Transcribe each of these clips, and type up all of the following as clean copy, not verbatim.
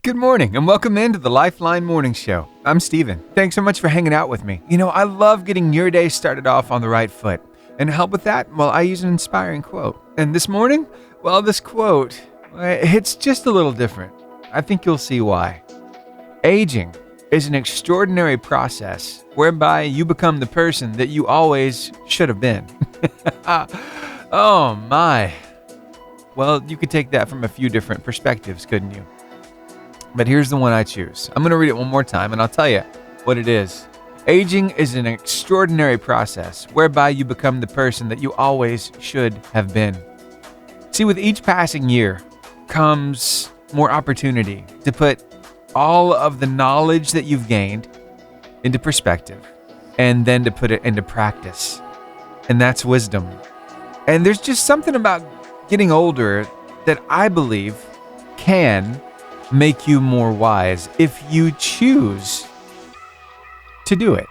Good morning and welcome into the Lifeline Morning Show. I'm Steven. Thanks so much for hanging out with me. I love getting your day started off on the right foot. And to help with that, I use an inspiring quote. And this morning, this quote, it's just a little different. I think you'll see why. Aging is an extraordinary process whereby you become the person that you always should have been. Oh my. Well, you could take that from a few different perspectives, couldn't you? But here's the one I choose. I'm going to read it one more time and I'll tell you what it is. Aging is an extraordinary process whereby you become the person that you always should have been. See, with each passing year comes more opportunity to put all of the knowledge that you've gained into perspective and then to put it into practice. And that's wisdom. And there's just something about getting older that I believe can make you more wise if you choose to do it.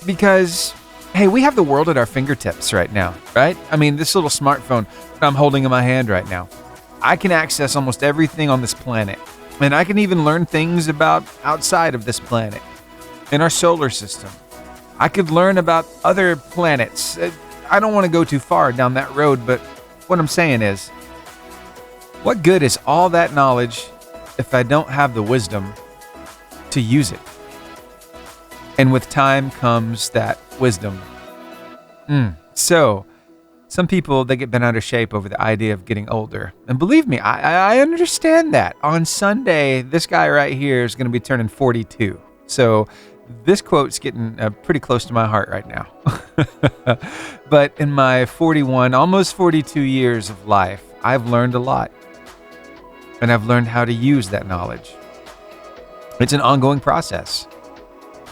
Because, hey, we have the world at our fingertips right now, right? I mean, this little smartphone that I'm holding in my hand right now, I can access almost everything on this planet. And I can even learn things about outside of this planet, in our solar system. I could learn about other planets. I don't want to go too far down that road, but what I'm saying is, what good is all that knowledge if I don't have the wisdom to use it? And with time comes that wisdom. So, some people, they get bent out of shape over the idea of getting older. And believe me, I understand that. On Sunday, this guy right here is going to be turning 42. So, this quote's getting pretty close to my heart right now. But in my 41, almost 42 years of life, I've learned a lot. And I've learned how to use that knowledge. It's an ongoing process.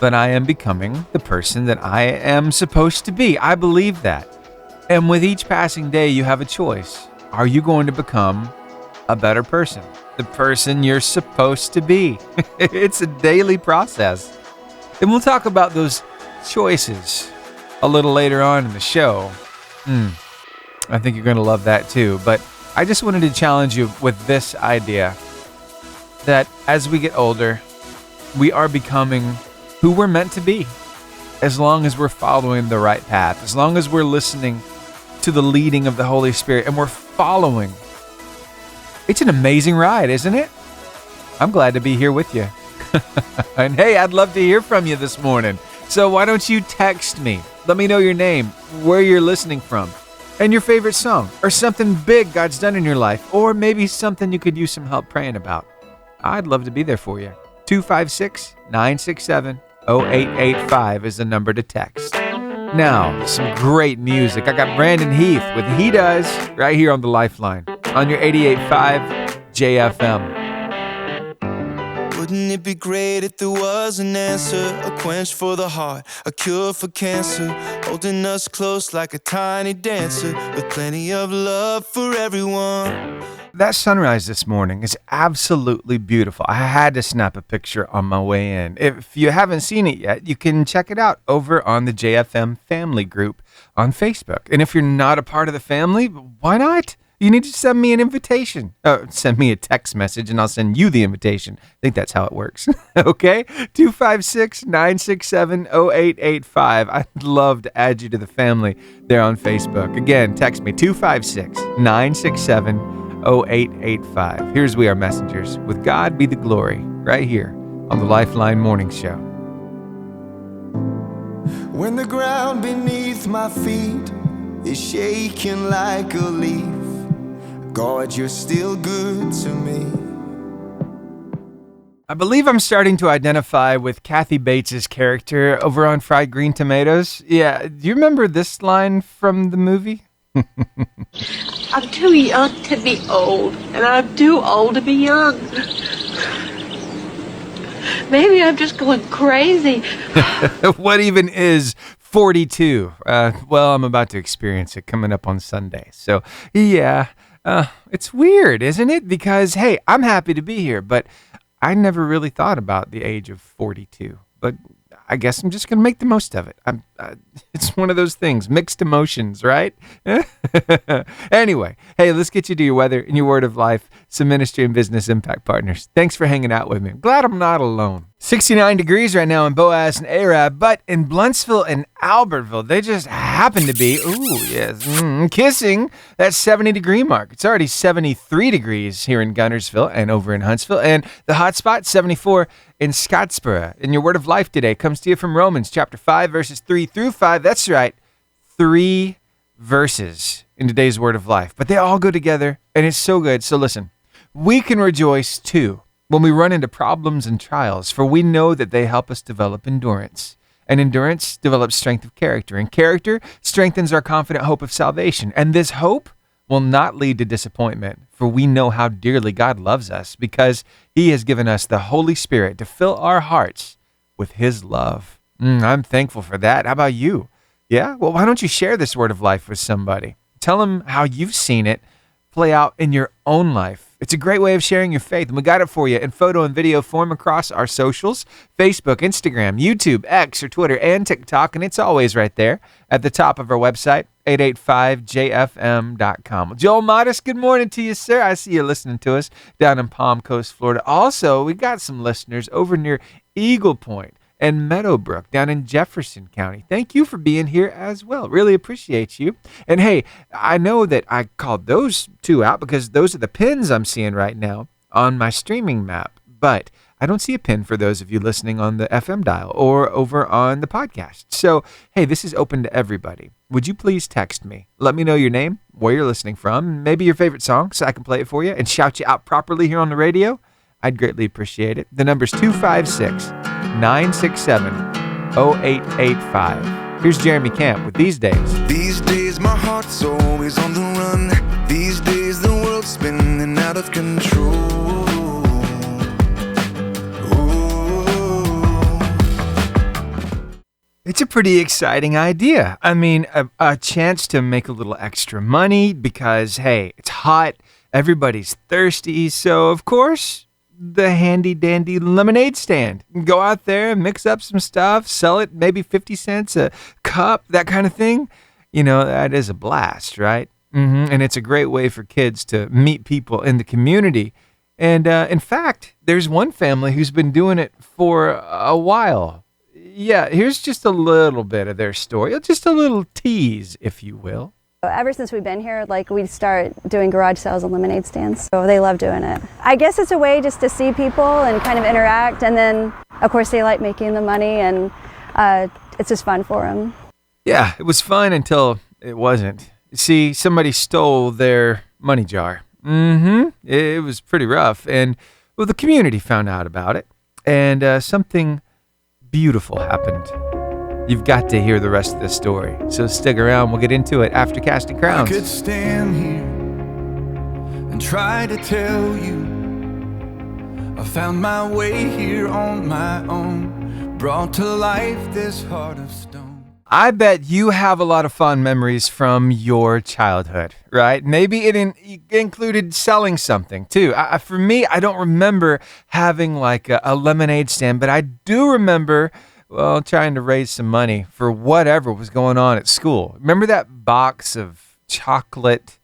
But I am becoming the person that I am supposed to be. I believe that. And with each passing day, you have a choice. Are you going to become a better person? The person you're supposed to be. It's a daily process. And we'll talk about those choices a little later on in the show. I think you're going to love that too. But I just wanted to challenge you with this idea that as we get older, we are becoming who we're meant to be, as long as we're following the right path, as long as we're listening to the leading of the Holy Spirit and we're following. It's an amazing ride, isn't it? I'm glad to be here with you. And hey, I'd love to hear from you this morning. So why don't you text me? Let me know your name, where you're listening from, and your favorite song, or something big God's done in your life, or maybe something you could use some help praying about. I'd love to be there for you. 256-967-0885 is the number to text. Now, some great music. I got Brandon Heath with He Does right here on the Lifeline on your 88.5 JFM. Wouldn't it be great if there was an answer, a quench for the heart, a cure for cancer, holding us close like a tiny dancer, with plenty of love for everyone. That sunrise this morning is absolutely beautiful. I had to snap a picture on my way in. If you haven't seen it yet, you can check it out over on the JFM family group on Facebook. And if you're not a part of the family, why not? You need to send me an invitation. Send me a text message and I'll send you the invitation. I think that's how it works. Okay? 256-967-0885. I'd love to add you to the family there on Facebook. Again, text me 256-967-0885. Here's We Are Messengers with God Be the Glory right here on the Lifeline Morning Show. When the ground beneath my feet is shaking like a leaf, God, you're still good to me. I believe I'm starting to identify with Kathy Bates' character over on Fried Green Tomatoes. Yeah, do you remember this line from the movie? I'm too young to be old, and I'm too old to be young. Maybe I'm just going crazy. What even is 42? Well, I'm about to experience it coming up on Sunday. So, yeah. It's weird, isn't it? Because, hey, I'm happy to be here, but I never really thought about the age of 42. But I guess I'm just going to make the most of it. It's one of those things, mixed emotions, right? Anyway, hey, let's get you to your weather and your word of life. some ministry and business impact partners. Thanks for hanging out with me. I'm glad I'm not alone. 69 degrees right now in Boaz and Arab, but in Bluentsville and Albertville, they just happen to be, kissing that 70-degree mark. It's already 73 degrees here in Gunnersville and over in Huntsville, and the hot spot, 74 in Scottsboro. And your word of life today comes to you from Romans chapter 5, verses 3 through 5. That's right, 3 verses in today's word of life, but they all go together, and it's so good. So listen, we can rejoice too when we run into problems and trials, for we know that they help us develop endurance. And endurance develops strength of character. And character strengthens our confident hope of salvation. And this hope will not lead to disappointment, for we know how dearly God loves us because he has given us the Holy Spirit to fill our hearts with his love. I'm thankful for that. How about you? Yeah? Well, why don't you share this word of life with somebody? Tell them how you've seen it play out in your own life. It's a great way of sharing your faith, and we got it for you in photo and video form across our socials, Facebook, Instagram, YouTube, X, or Twitter, and TikTok, and it's always right there at the top of our website, 885jfm.com. Well, Joel Modest, good morning to you, sir. I see you listening to us down in Palm Coast, Florida. Also, we got some listeners over near Eagle Point and Meadowbrook down in Jefferson County. Thank you for being here as well. Really appreciate you. And hey, I know that I called those two out because those are the pins I'm seeing right now on my streaming map, but I don't see a pin for those of you listening on the FM dial or over on the podcast. So, hey, this is open to everybody. Would you please text me? Let me know your name, where you're listening from, maybe your favorite song so I can play it for you and shout you out properly here on the radio. I'd greatly appreciate it. The number's 256-967-0885. Here's Jeremy Camp with These Days. These days my heart's always on the run. These days the world's spinning out of control. It's a pretty exciting idea. I mean, a chance to make a little extra money because, hey, it's hot, everybody's thirsty, so of course, the handy-dandy lemonade stand. Go out there and mix up some stuff, sell it maybe 50 cents a cup, that kind of thing. You know, that is a blast, right? And it's a great way for kids to meet people in the community. And in fact, there's one family who's been doing it for a while. Yeah, here's just a little bit of their story, just a little tease, if you will. Ever since we've been here, we start doing garage sales and lemonade stands, so they love doing it. I guess it's a way just to see people and kind of interact, and then, of course, they like making the money, and it's just fun for them. Yeah, it was fun until it wasn't. See, somebody stole their money jar. It was pretty rough, and, well, the community found out about it, and something beautiful happened. You've got to hear the rest of the story, so stick around. We'll get into it after Casting Crowns. I could stand here and try to tell you I found my way here on my own, brought to life this heart of stone. I bet you have a lot of fond memories from your childhood, right? Maybe it included selling something too. For me, I don't remember having like a lemonade stand, but I do remember, well, trying to raise some money for whatever was going on at school. Remember that box of chocolate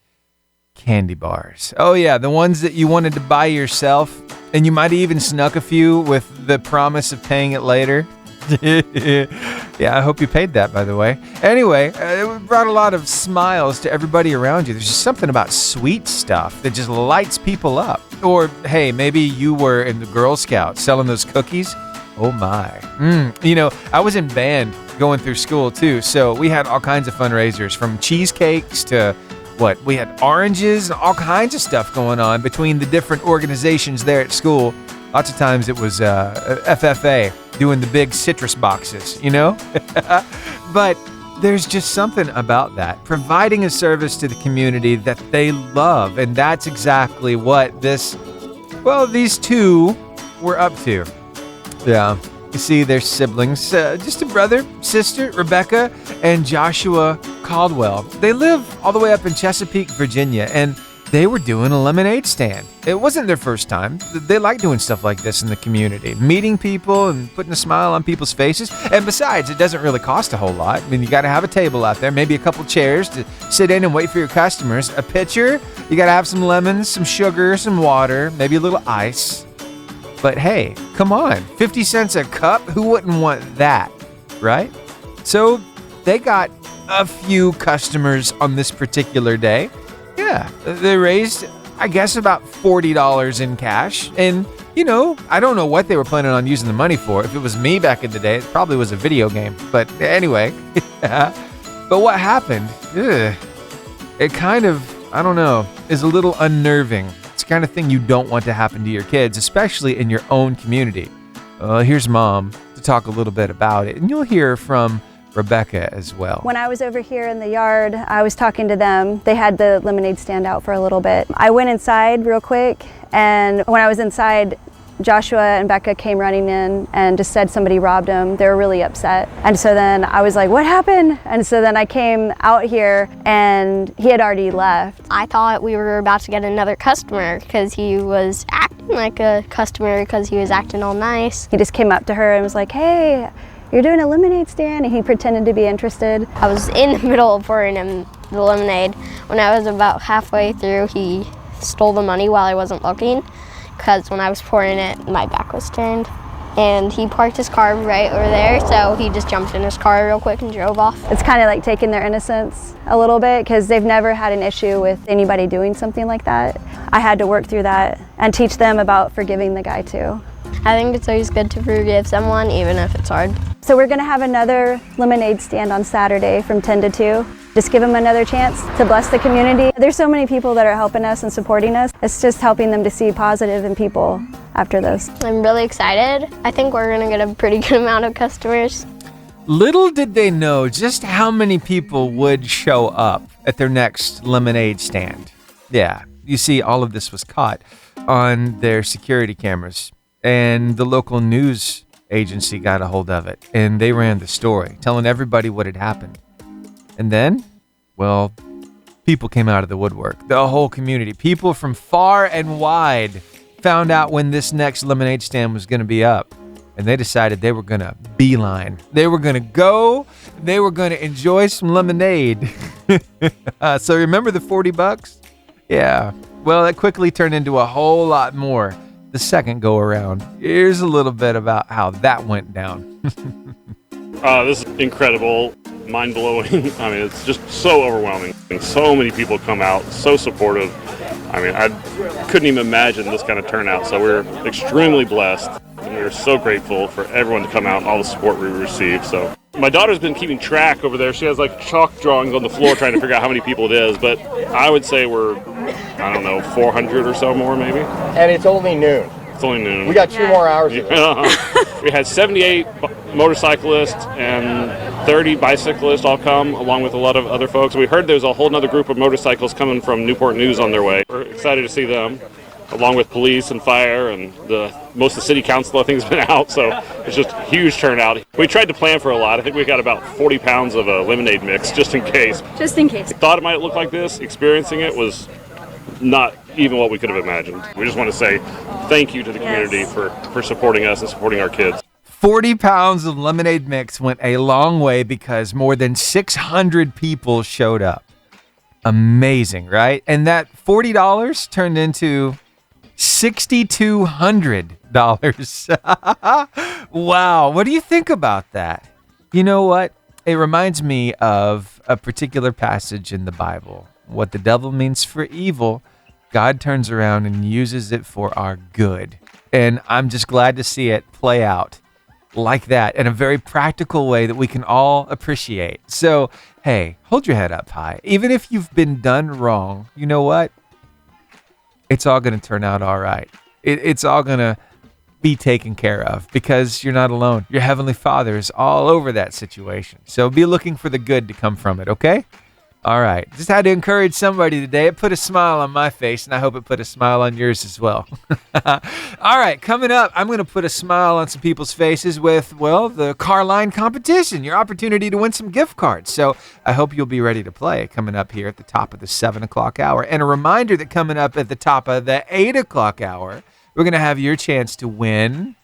candy bars? Oh yeah, the ones that you wanted to buy yourself, and you might even snuck a few with the promise of paying it later. Yeah, I hope you paid that, by the way. Anyway, it brought a lot of smiles to everybody around you. There's just something about sweet stuff that just lights people up. Or, hey, maybe you were in the Girl Scouts selling those cookies. Oh my. You know, I was in band going through school too, so we had all kinds of fundraisers, from cheesecakes to we had oranges and all kinds of stuff going on between the different organizations there at school. Lots of times it was FFA doing the big citrus boxes, you know? But there's just something about that, providing a service to the community that they love, and that's exactly what these two were up to. Yeah, you see their siblings, just a brother, sister, Rebecca, and Joshua Caldwell. They live all the way up in Chesapeake, Virginia, and they were doing a lemonade stand. It wasn't their first time. They like doing stuff like this in the community, meeting people and putting a smile on people's faces. And besides, it doesn't really cost a whole lot. I mean, you got to have a table out there, maybe a couple chairs to sit in and wait for your customers, a pitcher You gotta have some lemons, some sugar, some water, maybe a little ice. But hey, come on, 50 cents a cup? Who wouldn't want that, right? So they got a few customers on this particular day. Yeah, they raised, I guess, about $40 in cash. And, you know, I don't know what they were planning on using the money for. If it was me back in the day, it probably was a video game. But anyway, yeah. But what happened, it kind of, I don't know, is a little unnerving. It's the kind of thing you don't want to happen to your kids, especially in your own community. Here's Mom to talk a little bit about it. And you'll hear from Rebecca as well. When I was over here in the yard, I was talking to them. They had the lemonade stand out for a little bit. I went inside real quick, and when I was inside, Joshua and Becca came running in and just said somebody robbed them. They were really upset. And so then I was like, what happened? And so then I came out here and he had already left. I thought we were about to get another customer because he was acting like a customer because he was acting all nice. He just came up to her and was like, hey, you're doing a lemonade stand? And he pretended to be interested. I was in the middle of pouring him the lemonade. When I was about halfway through, he stole the money while I wasn't looking, because when I was pouring it, my back was turned. And he parked his car right over there, so he just jumped in his car real quick and drove off. It's kind of like taking their innocence a little bit, because they've never had an issue with anybody doing something like that. I had to work through that and teach them about forgiving the guy too. I think it's always good to forgive someone, even if it's hard. So we're gonna have another lemonade stand on Saturday from 10 to 2. Just give them another chance to bless the community. There's so many people that are helping us and supporting us. It's just helping them to see positive in people after this. I'm really excited. I think we're gonna get a pretty good amount of customers. Little did they know just how many people would show up at their next lemonade stand. Yeah, you see, all of this was caught on their security cameras, and the local news agency got a hold of it, and they ran the story, telling everybody what had happened. And then, well, people came out of the woodwork. The whole community, people from far and wide, found out when this next lemonade stand was going to be up. And they decided they were going to beeline. They were going to go. They were going to enjoy some lemonade. So remember the $40? Yeah. Well, it quickly turned into a whole lot more the second go around. Here's a little bit about how that went down. This is incredible, mind-blowing. I mean, it's just so overwhelming. And so many people come out, so supportive. I mean, I couldn't even imagine this kind of turnout, so we're extremely blessed. And we're so grateful for everyone to come out and all the support we received. So my daughter's been keeping track over there. She has like chalk drawings on the floor trying to figure out how many people it is, but I would say we're, I don't know, 400 or so more maybe. And it's only noon. It's only noon. We got 2 more hours. We had 78 motorcyclists and 30 bicyclists all come, along with a lot of other folks. We heard there's a whole other group of motorcycles coming from Newport News on their way. We're excited to see them, along with police and fire, and most of the city council I think has been out, so it's just a huge turnout. We tried to plan for a lot. I think we got about 40 pounds of a lemonade mix, just in case. Just in case. Thought it might look like this. Experiencing it was not even what we could have imagined. We just want to say thank you to the community for supporting us and supporting our kids. 40 pounds of lemonade mix went a long way because more than 600 people showed up. Amazing, right? And that $40 turned into $6,200. Wow. What do you think about that? You know what? It reminds me of a particular passage in the Bible. What the devil means for evil, God turns around and uses it for our good. And I'm just glad to see it play out like that in a very practical way that we can all appreciate. So, hey, hold your head up high. Even if you've been done wrong, you know what? It's all going to turn out all right. It's all going to be taken care of because you're not alone. Your Heavenly Father is all over that situation. So be looking for the good to come from it, okay? All right. Just had to encourage somebody today. It put a smile on my face, and I hope it put a smile on yours as well. All right. Coming up, I'm going to put a smile on some people's faces with, well, the Carline competition, your opportunity to win some gift cards. So I hope you'll be ready to play coming up here at the top of the 7 o'clock hour. And a reminder that coming up at the top of the 8 o'clock hour, we're going to have your chance to win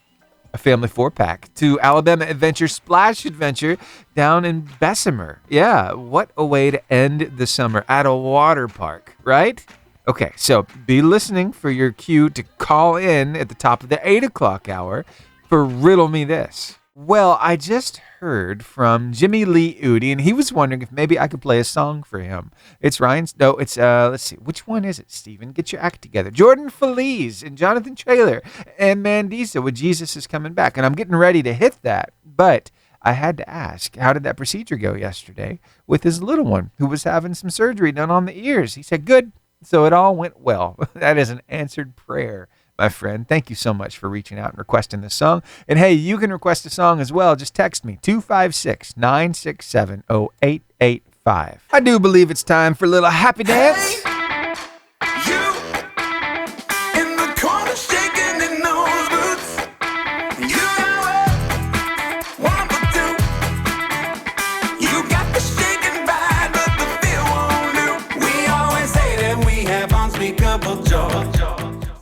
a family 4-pack to Alabama Adventure Splash Adventure down in Bessemer. Yeah, what a way to end the summer at a water park, right? Okay, so be listening for your cue to call in at the top of the 8 o'clock hour for Riddle Me This. Well, I just heard from Jimmy Lee Udi, and he was wondering if maybe I could play a song for him. It's Ryan's, no, it's, let's see, which one is it, Steven? Get your act together. Jordan Feliz and Jonathan Traylor and Mandisa with Jesus Is Coming Back, and I'm getting ready to hit that, but I had to ask, how did that procedure go yesterday with his little one who was having some surgery done on the ears? He said, good, so it all went well. That is an answered prayer. My friend, thank you so much for reaching out and requesting this song. And hey, you can request a song as well. Just text me, 256-967-0885. I do believe it's time for a little happy dance. You in the corner shaking in those boots. You know one for two. You got the shaking vibe, but the feel won't do. We always say that we have unspeakable joy.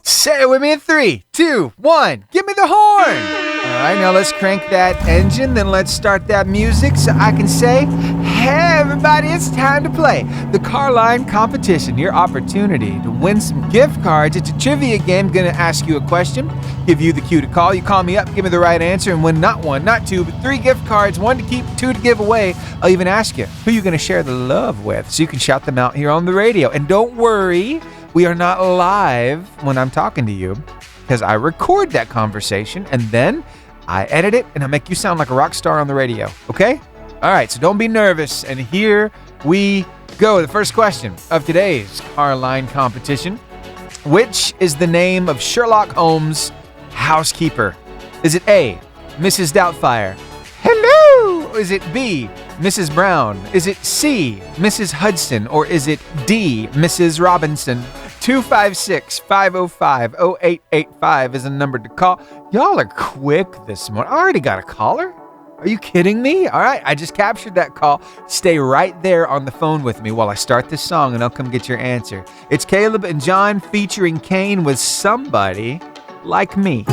Say it with me in 3, 2, 1. Give me the horn. All right, now let's crank that engine. Then let's start that music so I can say, hey, everybody, it's time to play the Carline competition. Your opportunity to win some gift cards. It's a trivia game. Going to ask you a question, give you the cue to call. You call me up, give me the right answer, and win not 1, not 2, but 3 gift cards. 1 to keep, 2 to give away. I'll even ask you who you're going to share the love with so you can shout them out here on the radio. And don't worry, we are not live when I'm talking to you because I record that conversation and then I edit it and I make you sound like a rock star on the radio, okay? All right, so don't be nervous. And here we go. The first question of today's Carline competition. Which is the name of Sherlock Holmes' housekeeper? Is it A, Mrs. Doubtfire? Hello! Is it B, Mrs. Brown? Is it C, Mrs. Hudson? Or is it D, Mrs. Robinson? 256-505-0885 is a number to call. Y'all are quick this morning. I already got a caller. Are you kidding me? All right, I just captured that call. Stay right there on the phone with me while I start this song and I'll come get your answer. It's Caleb and John featuring Kane with Somebody Like Me.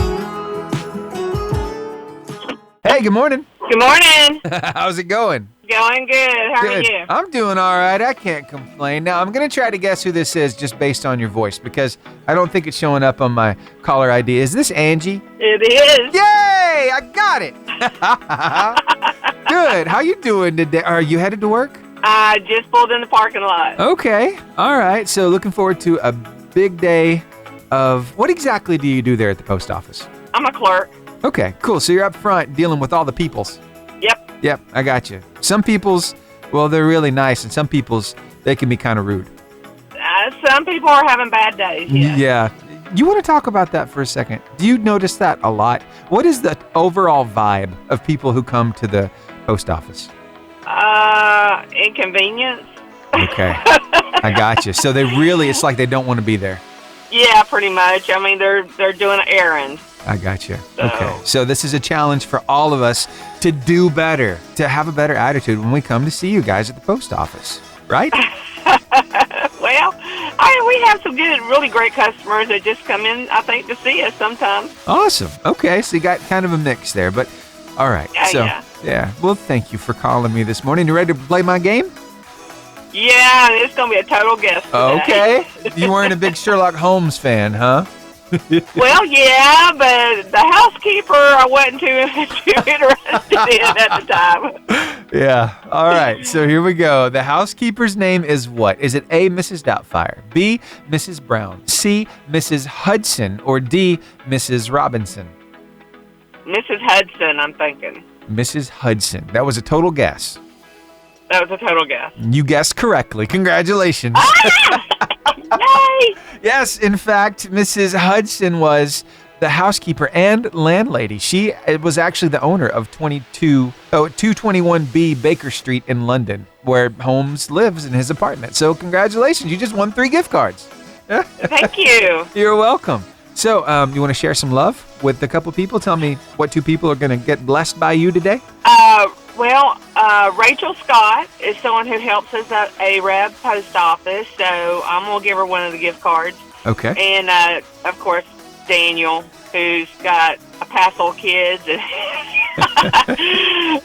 Hey, good morning. Good morning. How's it going? Going good. How are you? I'm doing all right. I can't complain. Now, I'm going to try to guess who this is just based on your voice because I don't think it's showing up on my caller ID. Is this Angie? It is. Yay! I got it. Good. How you doing today? Are you headed to work? I just pulled in the parking lot. Okay. All right. So looking forward to a big day of... What exactly do you do there at the post office? I'm a clerk. Okay, cool. So you're up front dealing with all the peoples. Yep, I got you. Some people's, well, they're really nice, and some people's, they can be kind of rude. Some people are having bad days, Yeah. You want to talk about that for a second? Do you notice that a lot? What is the overall vibe of people who come to the post office? Inconvenience. Okay, I got you. So they really, it's like they don't want to be there. Yeah, pretty much. I mean, they're doing an errand. I got you. Okay. So this is a challenge for all of us to do better, to have a better attitude when we come to see you guys at the post office, right? Well, we have some good, really great customers that just come in, I think, to see us sometimes. Awesome. Okay. So you got kind of a mix there, but all right. Yeah. Well, thank you for calling me this morning. You ready to play my game? Yeah, it's going to be a total guess today. Okay. You weren't a big Sherlock Holmes fan, huh? Well, yeah, but the housekeeper I wasn't too interested in at the time. Yeah. All right. So here we go. The housekeeper's name is what? Is it A, Mrs. Doubtfire, B, Mrs. Brown, C, Mrs. Hudson, or D, Mrs. Robinson? Mrs. Hudson, I'm thinking. Mrs. Hudson. That was a total guess. That was a total guess. You guessed correctly. Congratulations. Yay! Yes, in fact, Mrs. Hudson was the housekeeper and landlady. She was actually the owner of 221B Baker Street in London, where Holmes lives in his apartment. So congratulations. You just won 3 gift cards. Thank you. You're welcome. So you want to share some love with a couple people? Tell me what 2 people are going to get blessed by you today. Rachel Scott is someone who helps us at AREB post office, so I'm going to give her one of the gift cards. Okay. And, of course, Daniel, who's got a passel kids.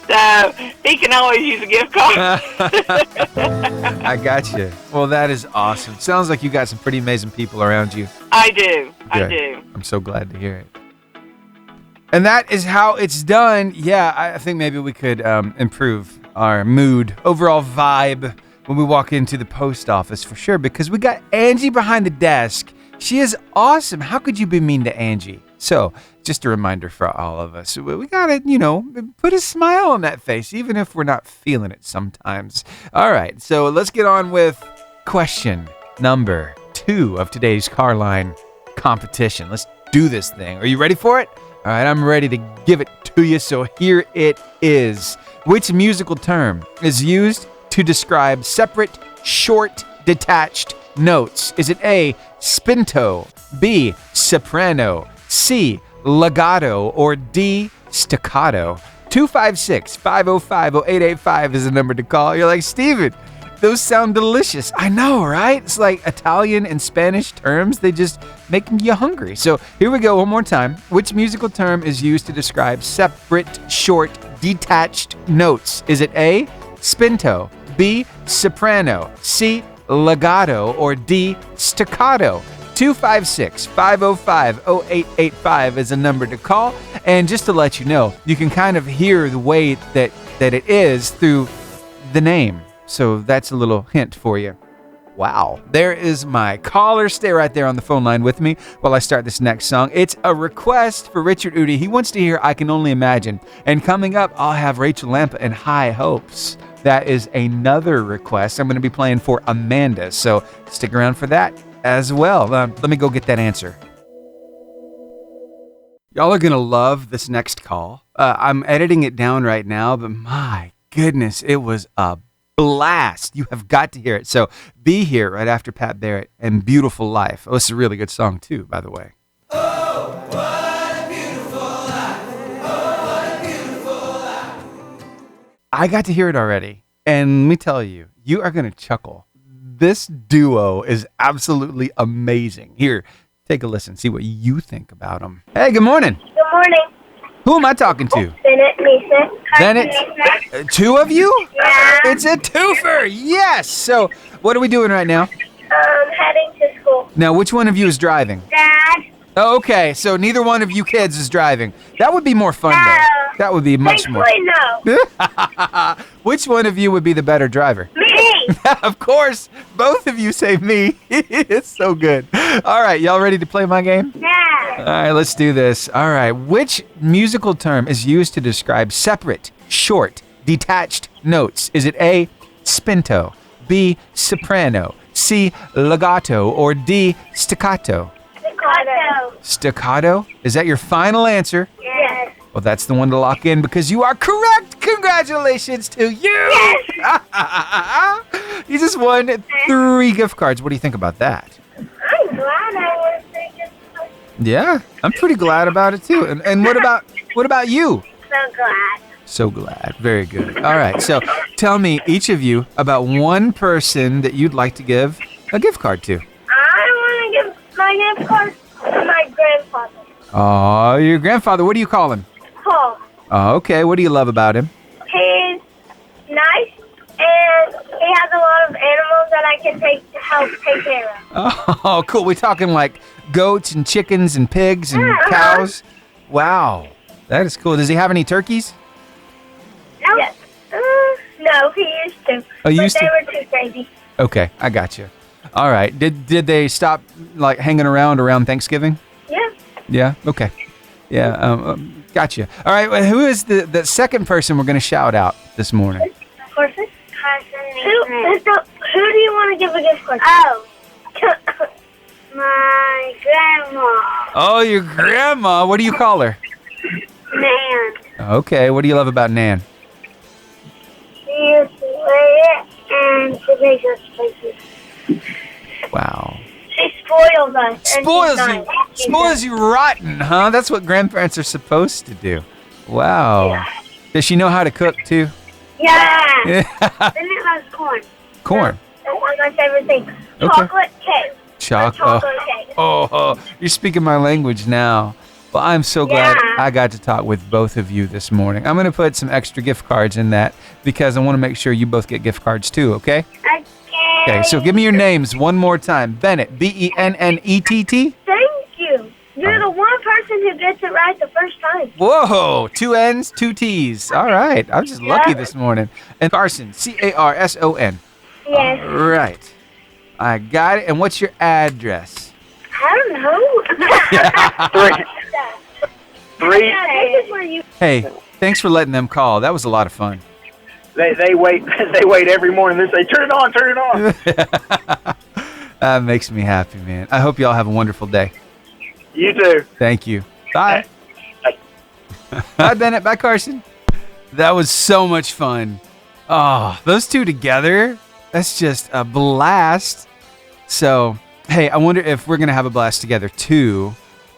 So he can always use a gift card. I got you. Well, that is awesome. Sounds like you got some pretty amazing people around you. I do. I Good. do. I'm so glad to hear it. And that is how it's done. Yeah, I think maybe we could improve our mood, overall vibe when we walk into the post office for sure, because we got Angie behind the desk. She is awesome. How could you be mean to Angie? So, just a reminder for all of us. We got to, put a smile on that face, even if we're not feeling it sometimes. All right, so let's get on with question number 2 of today's Carline competition. Let's do this thing. Are you ready for it? All right, I'm ready to give it to you, so here it is. Which musical term is used to describe separate, short, detached notes? Is it A, spinto, B, soprano, C, legato, or D, staccato? 256-505-0885 is the number to call. You're like, Steven, those sound delicious. I know, right? It's like Italian and Spanish terms. They just make you hungry. So here we go one more time. Which musical term is used to describe separate, short, detached notes? Is it A, spinto, B, soprano, C, legato, or D, staccato? 256-505-0885 is a number to call. And just to let you know, you can kind of hear the way that it is through the name. So that's a little hint for you. Wow. There is my caller. Stay right there on the phone line with me while I start this next song. It's a request for Richard Udi. He wants to hear I Can Only Imagine. And coming up, I'll have Rachel Lampa and High Hopes. That is another request I'm going to be playing for Amanda. So stick around for that as well. Let me go get that answer. Y'all are going to love this next call. I'm editing it down right now, but my goodness, it was a blast. You have got to hear it. So be here right after Pat Barrett and Beautiful Life. Oh, it's a really good song too, by the way. Oh, what a beautiful life. Oh, what a beautiful life. I got to hear it already. And let me tell you, you are going to chuckle. This duo is absolutely amazing. Here, take a listen. See what you think about them. Hey, good morning. Good morning. Who am I talking to? Bennett, Mason. Bennett? Two of you? Yeah. It's a twofer. Yes. So what are we doing right now? Heading to school. Now, which one of you is driving? Dad. Oh, okay, so neither one of you kids is driving. That would be more fun, though. That would be much more. Thankfully, no. Which one of you would be the better driver? Me. Of course, both of you say me. It's so good. All right, y'all ready to play my game? Yeah. All right, let's do this. All right, which musical term is used to describe separate, short, detached notes? Is it A, spinto, B, soprano, C, legato, or D, staccato? Staccato. Staccato? Is that your final answer? Yes. Well, that's the one to lock in because you are correct. Congratulations to you. Yes. You just won 3 gift cards. What do you think about that? I'm glad I was thinking so. Yeah, I'm pretty glad about it too. And what about you? So glad. So glad. Very good. All right. So tell me, each of you, about one person that you'd like to give a gift card to. I want to give my gift card to my grandfather, Oh, your grandfather. What do you call him? Paul. Oh, okay. What do you love about him? He's nice, and he has a lot of animals that I can help take care of. Oh, cool. We're talking like goats and chickens and pigs and cows. Wow. That is cool. Does he have any turkeys? No. Yes. No, he used to. Oh, you used but to? they were too crazy. Okay, I got you. All right. Did they stop like hanging around Thanksgiving? Yeah. Yeah. Okay. Yeah. Gotcha. All right. Well, who is the second person we're going to shout out this morning? Horses? Who do you want to give a gift card to? Oh. My grandma. Oh, your grandma. What do you call her? Nan. Okay. What do you love about Nan? She used to wear it, and she takes us places. Wow. She spoils us. and Spoils she's you. nice. She's Spoils you rotten, huh? That's what grandparents are supposed to do. Wow. Does she know how to cook too? Yeah. Yeah. Then it has corn. Corn. That's one of my favorite things. Okay. Chocolate cake. Chocolate. Chocolate cake. Oh, you're speaking my language now. Well, I'm so glad Yeah. I got to talk with both of you this morning. I'm going to put some extra gift cards in that because I want to make sure you both get gift cards too, okay? Okay, so give me your names one more time. Bennett, Bennett. Thank you. You're the one person who gets it right the first time. Whoa, 2 N's, 2 T's. All right, I'm just lucky this morning. And Carson, Carson. Yes. All right, I got it. And what's your address? I don't know. Three. This is where you. Hey, thanks for letting them call. That was a lot of fun. They wait every morning. They say, turn it on, turn it on. That makes me happy, man. I hope y'all have a wonderful day. You too. Thank you. Bye. Bye, Bennett. Bye, Carson. That was so much fun. Oh, those two together, that's just a blast. So, hey, I wonder if we're going to have a blast together, too,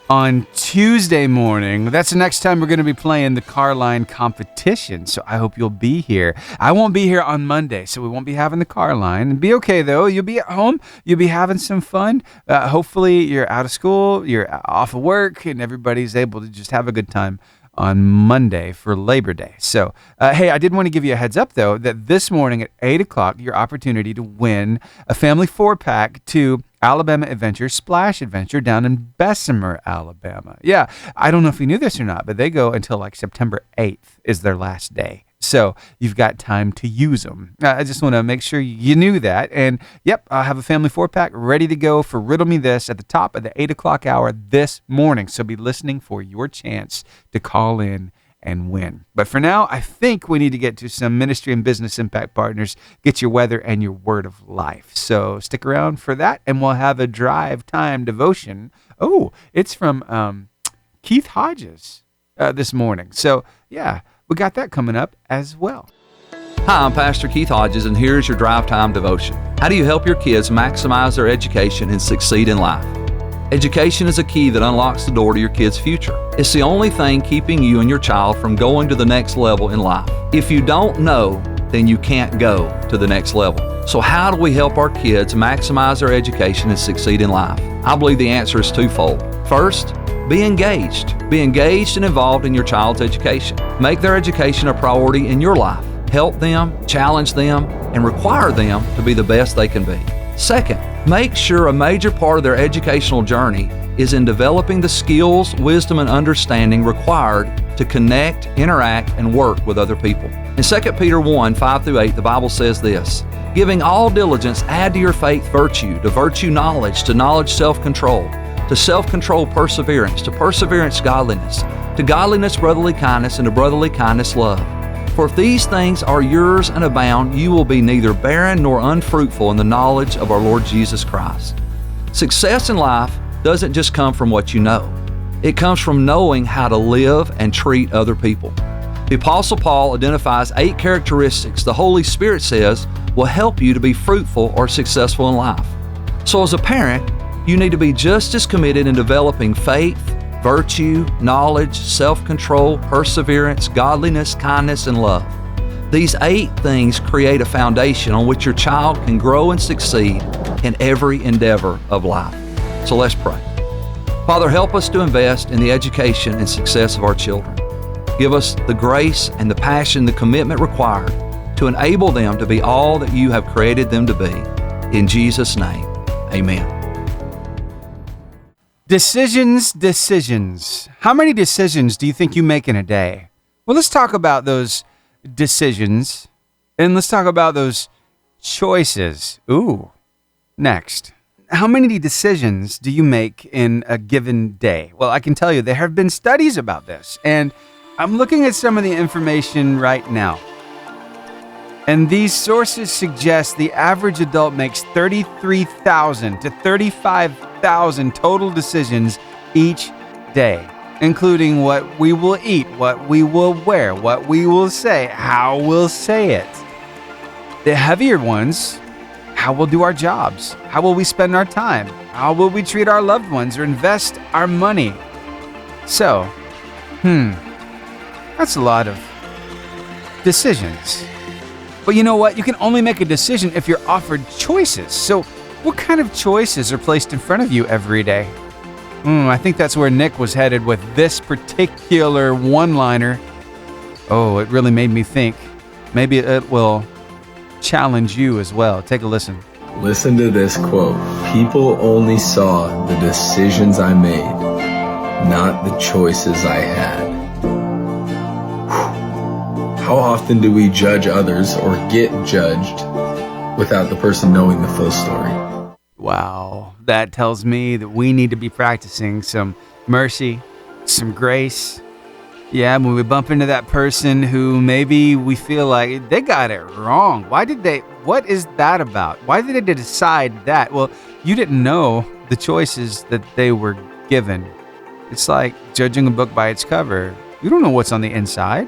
on Tuesday morning. That's the next time we're going to be playing the Carline competition. So I hope you'll be here. I won't be here on Monday, so we won't be having the Carline. And be okay, though. You'll be at home. You'll be having some fun. Hopefully you're out of school, you're off of work, and everybody's able to just have a good time on Monday for Labor Day. So, hey, I did want to give you a heads up, though, that this morning at 8 o'clock, your opportunity to win a family 4-pack to Alabama Adventure Splash Adventure down in Bessemer, Alabama. Yeah, I don't know if you knew this or not, but they go until like September 8th is their last day. So you've got time to use them. I just want to make sure you knew that. And yep, I have a family 4-pack ready to go for Riddle Me This at the top of the 8 o'clock hour this morning. So be listening for your chance to call in and win. But for now, I think we need to get to some ministry and business impact partners, get your weather and your word of life. So stick around for that, and we'll have a drive time devotion. Oh, it's from Keith Hodges this morning. So yeah, we got that coming up as well. Hi, I'm Pastor Keith Hodges, and here's your Drive Time devotion. How do you help your kids maximize their education and succeed in life? Education is a key that unlocks the door to your kid's future. It's the only thing keeping you and your child from going to the next level in life. If you don't know, then you can't go to the next level. So how do we help our kids maximize their education and succeed in life? I believe the answer is twofold. First, be engaged. Be engaged and involved in your child's education. Make their education a priority in your life. Help them, challenge them, and require them to be the best they can be. Second, make sure a major part of their educational journey is in developing the skills, wisdom, and understanding required to connect, interact, and work with other people. In 2 Peter 1, 5-8, the Bible says this, "Giving all diligence, add to your faith virtue, to virtue knowledge, to knowledge self-control, to self-control perseverance, to perseverance godliness, to godliness brotherly kindness, and to brotherly kindness love. For if these things are yours and abound, you will be neither barren nor unfruitful in the knowledge of our Lord Jesus Christ." Success in life doesn't just come from what you know. It comes from knowing how to live and treat other people. The Apostle Paul identifies 8 characteristics the Holy Spirit says will help you to be fruitful or successful in life. So as a parent, you need to be just as committed in developing faith, virtue, knowledge, self-control, perseverance, godliness, kindness, and love. These 8 things create a foundation on which your child can grow and succeed in every endeavor of life. So let's pray. Father, help us to invest in the education and success of our children. Give us the grace and the passion, the commitment required to enable them to be all that you have created them to be. In Jesus' name, amen. Decisions. How many decisions do you think you make in a day? Well, let's talk about those decisions, and let's talk about those choices. Ooh, next. How many decisions do you make in a given day? Well, I can tell you there have been studies about this, and I'm looking at some of the information right now. And these sources suggest the average adult makes 33,000 to 35,000 total decisions each day, including what we will eat, what we will wear, what we will say, how we'll say it. The heavier ones, how we'll do our jobs, how will we spend our time, how will we treat our loved ones or invest our money. So, that's a lot of decisions. But you know what? You can only make a decision if you're offered choices. So what kind of choices are placed in front of you every day? I think that's where Nick was headed with this particular one-liner. Oh, it really made me think. Maybe it will challenge you as well. Take a listen. Listen to this quote. People only saw the decisions I made, not the choices I had. How often do we judge others or get judged without the person knowing the full story? Wow, that tells me that we need to be practicing some mercy, some grace. Yeah, when we bump into that person who maybe we feel like they got it wrong. What is that about? Why did they decide that? Well, you didn't know the choices that they were given. It's like judging a book by its cover. You don't know what's on the inside.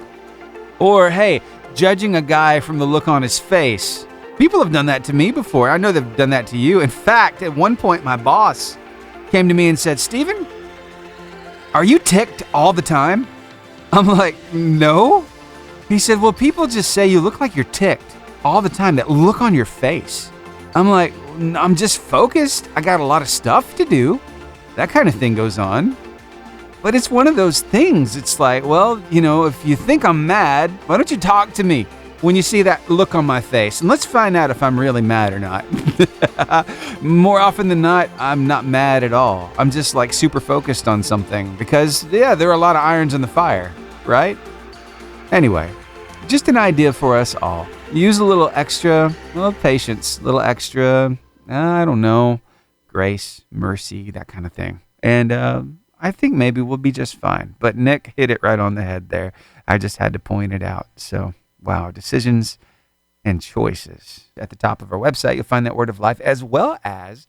Or, hey, judging a guy from the look on his face. People have done that to me before. I know they've done that to you. In fact, at one point, my boss came to me and said, "Steven, are you ticked all the time?" I'm like, "No." He said, "Well, people just say you look like you're ticked all the time, that look on your face." I'm like, "I'm just focused. I got a lot of stuff to do." That kind of thing goes on. But it's one of those things. It's like, well, if you think I'm mad, why don't you talk to me when you see that look on my face? And let's find out if I'm really mad or not. More often than not, I'm not mad at all. I'm just like super focused on something because, yeah, there are a lot of irons in the fire, right? Anyway, just an idea for us all. Use a little extra, patience, a little extra, I don't know, grace, mercy, that kind of thing. And, I think maybe we'll be just fine. But Nick hit it right on the head there. I just had to point it out. So, wow, decisions and choices. At the top of our website, you'll find that Word of Life as well as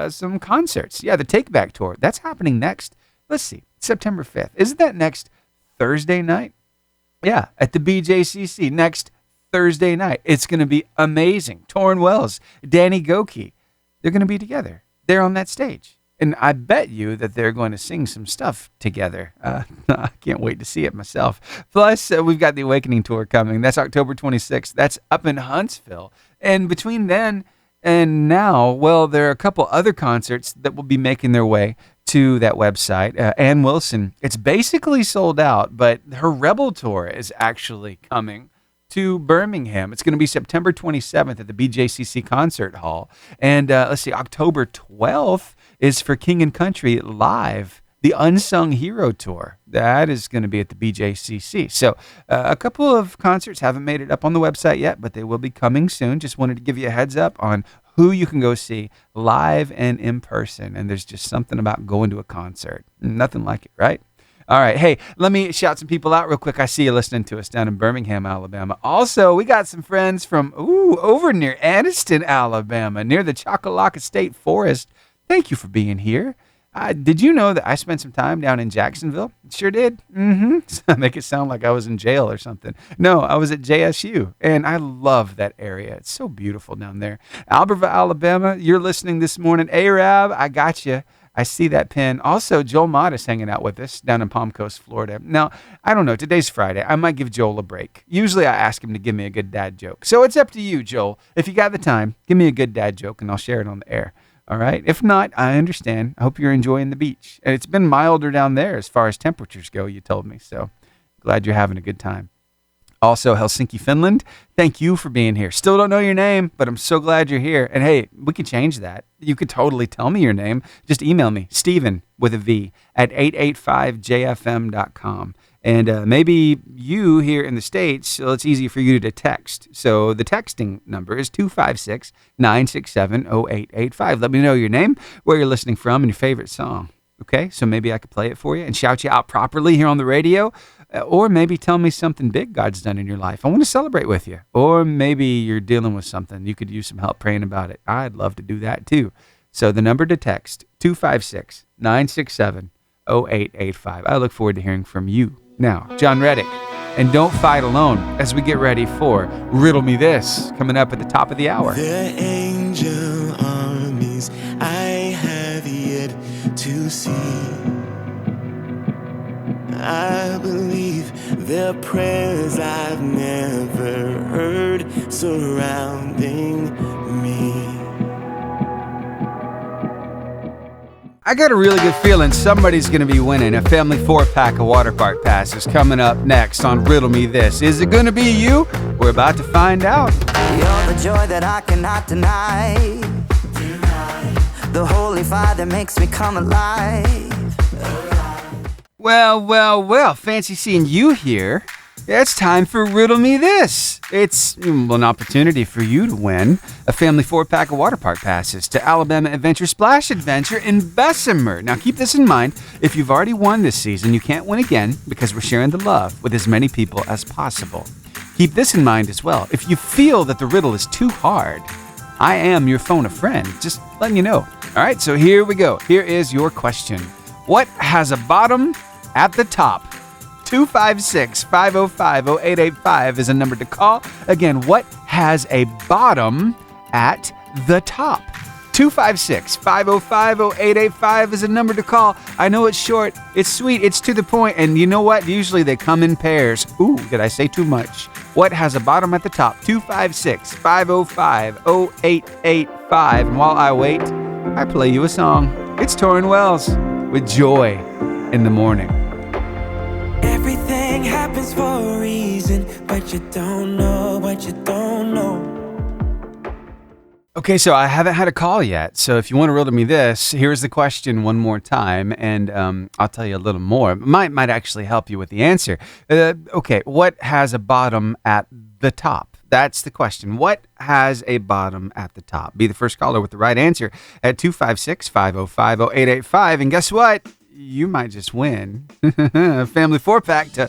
some concerts. Yeah, the Take Back Tour. That's happening next. Let's see, September 5th. Isn't that next Thursday night? Yeah, at the BJCC next Thursday night. It's going to be amazing. Torrin Wells, Danny Goki, they're going to be together. They're on that stage. And I bet you that they're going to sing some stuff together. I can't wait to see it myself. Plus, we've got the Awakening Tour coming. That's October 26th. That's up in Huntsville. And between then and now, well, there are a couple other concerts that will be making their way to that website. Ann Wilson, it's basically sold out, but her Rebel Tour is actually coming to Birmingham. It's going to be September 27th at the BJCC Concert Hall. And let's see, October 12th is for King and Country Live, the Unsung Hero Tour. That is going to be at the BJCC. So a couple of concerts haven't made it up on the website yet, but they will be coming soon. Just wanted to give you a heads up on who you can go see live and in person. And there's just something about going to a concert. Nothing like it, right? All right. Hey, let me shout some people out real quick. I see you listening to us down in Birmingham, Alabama. Also, we got some friends from over near Anniston, Alabama, near the Chocolaca State Forest. Thank you for being here. Did you know that I spent some time down in Jacksonville? Sure did. Make it sound like I was in jail or something. No, I was at JSU, and I love that area. It's so beautiful down there. Albertville, Alabama, you're listening this morning. Arab, I got you. I see that pin. Also, Joel Mott is hanging out with us down in Palm Coast, Florida. Now, I don't know. Today's Friday. I might give Joel a break. Usually, I ask him to give me a good dad joke. So it's up to you, Joel. If you got the time, give me a good dad joke, and I'll share it on the air. All right? If not, I understand. I hope you're enjoying the beach. And it's been milder down there as far as temperatures go, you told me. So glad you're having a good time. Also, Helsinki, Finland, thank you for being here. Still don't know your name, but I'm so glad you're here. And hey, we can change that. You could totally tell me your name. Just email me, Steven with a V, at 885jfm.com. And maybe you here in the States, so it's easy for you to text. So the texting number is 256-967-0885. Let me know your name, where you're listening from, and your favorite song. Okay, so maybe I could play it for you and shout you out properly here on the radio. Or maybe tell me something big God's done in your life. I want to celebrate with you. Or maybe you're dealing with something. You could use some help praying about it. I'd love to do that too. So the number to text, 256-967-0885. I look forward to hearing from you. Now, John Reddick, and Don't Fight Alone as we get ready for Riddle Me This, coming up at the top of the hour. The angel armies I have yet to see, I believe their prayers I've never heard surrounding me. I got a really good feeling somebody's going to be winning a family 4-pack of water park passes coming up next on Riddle Me This. Is it going to be you? We're about to find out. You're the joy that I cannot deny. The holy fire that makes me come alive. Well, fancy seeing you here. It's time for Riddle Me This. It's an opportunity for you to win a family 4-pack of water park passes to Alabama Adventure Splash Adventure in Bessemer. Now keep this in mind. If you've already won this season, you can't win again because we're sharing the love with as many people as possible. Keep this in mind as well. If you feel that the riddle is too hard, I am your phone a friend. Just letting you know. All right, so here we go. Here is your question. What has a bottom at the top? 256-505-0885 is a number to call. Again, what has a bottom at the top? 256-505-0885 is a number to call. I know it's short, it's sweet, it's to the point, and you know what? Usually they come in pairs. Ooh, did I say too much? What has a bottom at the top? 256-505-0885. And while I wait, I play you a song. It's Torrin Wells with Joy in the Morning. Everything happens for a reason, but you don't know what you don't know. Okay, so I haven't had a call yet. So if you want to riddle me this, here's the question one more time, and I'll tell you a little more. It might actually help you with the answer. Okay, what has a bottom at the top? That's the question. What has a bottom at the top? Be the first caller with the right answer at 256-505-0885. And guess what? You might just win a family 4-pack to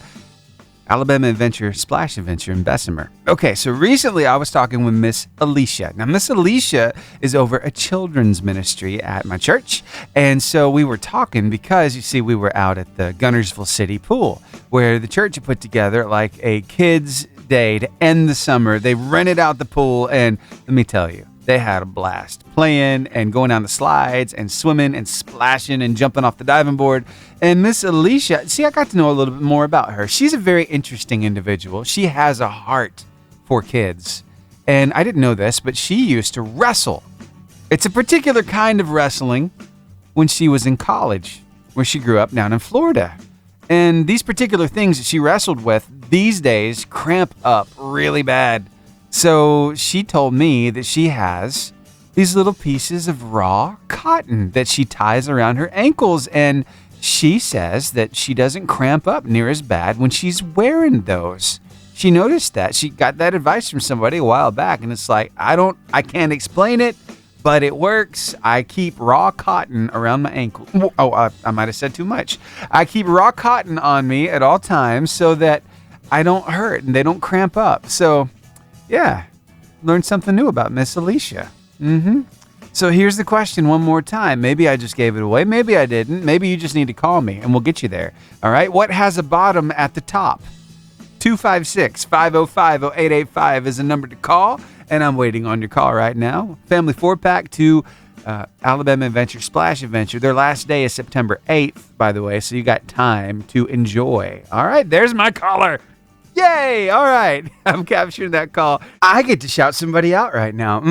Alabama Adventure Splash Adventure in Bessemer. Okay, so recently I was talking with Miss Alicia. Now, Miss Alicia is over a children's ministry at my church. And so we were talking because, you see, we were out at the Gunnersville City Pool, where the church had put together like a kids' day to end the summer. They rented out the pool, and let me tell you, they had a blast playing and going down the slides and swimming and splashing and jumping off the diving board. And Miss Alicia, see, I got to know a little bit more about her. She's a very interesting individual. She has a heart for kids. And I didn't know this, but she used to wrestle. It's a particular kind of wrestling when she was in college, where she grew up down in Florida. And these particular things that she wrestled with these days cramp up really bad. So she told me that she has these little pieces of raw cotton that she ties around her ankles. And she says that she doesn't cramp up near as bad when she's wearing those. She noticed that. She got that advice from somebody a while back. And it's like, I can't explain it, but it works. I keep raw cotton around my ankle. Oh, I might have said too much. I keep raw cotton on me at all times so that I don't hurt and they don't cramp up. So yeah, learned something new about Miss Alicia. So here's the question one more time. Maybe I just gave it away. Maybe I didn't. Maybe you just need to call me and we'll get you there. All right. What has a bottom at the top? 256-505-0885 is a number to call. And I'm waiting on your call right now. Family 4-pack to Alabama Adventure Splash Adventure. Their last day is September 8th, by the way. So you got time to enjoy. All right. There's my caller. Yay! All right. I'm capturing that call. I get to shout somebody out right now.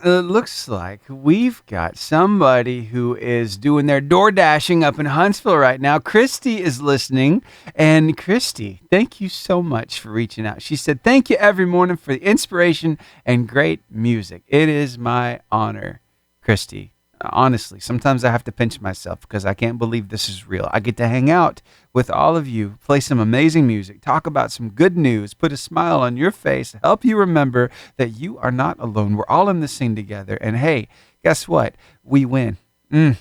It looks like we've got somebody who is doing their door dashing up in Huntsville right now. Christy is listening. And Christy, thank you so much for reaching out. She said, thank you every morning for the inspiration and great music. It is my honor, Christy. Honestly, sometimes I have to pinch myself because I can't believe this is real. I get to hang out with all of you, play some amazing music, talk about some good news, put a smile on your face, help you remember that you are not alone. We're all in this thing together. And hey, guess what? We win. So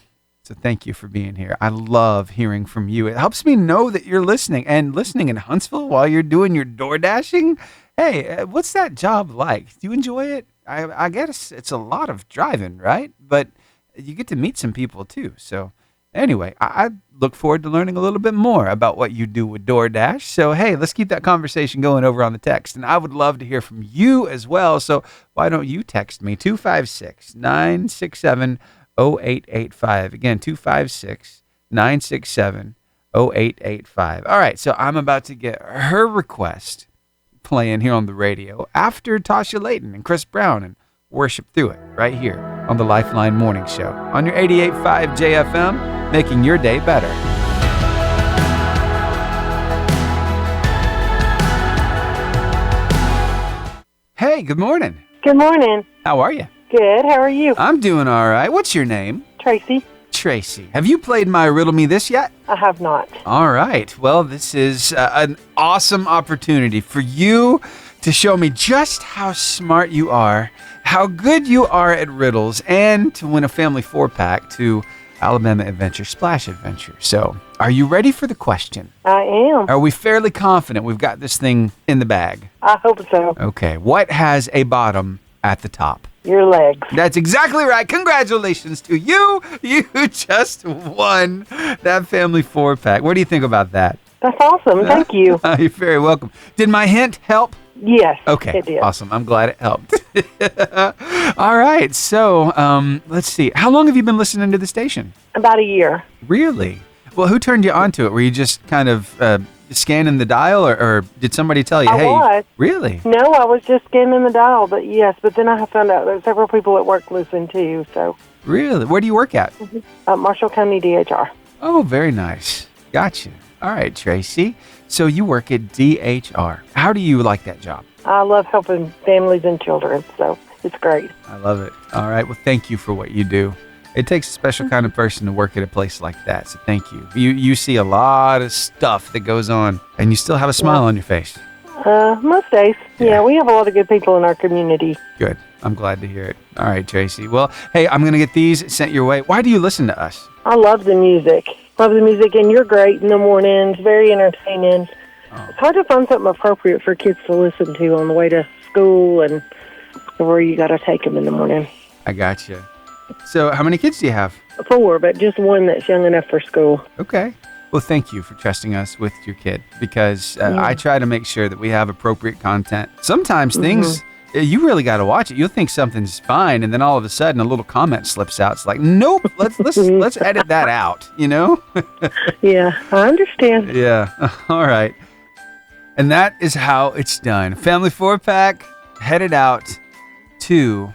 thank you for being here. I love hearing from you. It helps me know that you're listening and listening in Huntsville while you're doing your door dashing. Hey, what's that job like? Do you enjoy it? I guess it's a lot of driving, right? But you get to meet some people too. So anyway, I look forward to learning a little bit more about what you do with DoorDash. So hey, let's keep that conversation going over on the text. And I would love to hear from you as well. So why don't you text me 256-967-0885. Again, 256-967-0885. All right, so I'm about to get her request playing here on the radio after Tasha Layton and Chris Brown and worship through it right here on the Lifeline Morning Show on your 88.5 JFM, making your day better. Hey, good morning. Good morning. How are you? Good. How are you? I'm doing all right. What's your name? Tracy. Tracy. Have you played my Riddle Me This yet? I have not. All right. Well, this is an awesome opportunity for you to show me just how smart you are, how good you are at riddles, and to win a family 4-pack to Alabama Adventure Splash Adventure. So, are you ready for the question? I am. Are we fairly confident we've got this thing in the bag? I hope so. Okay. What has a bottom at the top? Your legs. That's exactly right. Congratulations to you. You just won that family 4-pack. What do you think about that? That's awesome. Thank you. You're very welcome. Did my hint help? Yes. Okay. It did. Awesome. I'm glad it helped. All right. So, let's see. How long have you been listening to the station? About a year. Really? Well, who turned you onto it? Were you just kind of scanning the dial, or did somebody tell you, I was. Really? No, I was just scanning the dial, but yes. But then I found out that several people at work listen too. So. Really? Where do you work at? Marshall County DHR. Oh, very nice. Gotcha. All right, Tracy. So you work at DHR. How do you like that job? I love helping families and children, so it's great. I love it. All right. Well, thank you for what you do. It takes a special kind of person to work at a place like that, so thank you. You see a lot of stuff that goes on, and you still have a smile on your face. Most days. Yeah, we have a lot of good people in our community. Good. I'm glad to hear it. All right, Tracy. Well, hey, I'm going to get these sent your way. Why do you listen to us? I love the music. Love the music, and you're great in the mornings. Very entertaining. It's hard to find something appropriate for kids to listen to on the way to school and where you got to take them in the morning. I gotcha. So how many kids do you have? 4, but just one that's young enough for school. Okay. Well, thank you for trusting us with your kid, because I try to make sure that we have appropriate content. Sometimes things, you really got to watch it. You'll think something's fine, and then all of a sudden a little comment slips out. It's like, nope, let's edit that out, you know? Yeah, I understand. Yeah. All right. And that is how it's done. Family 4-pack headed out to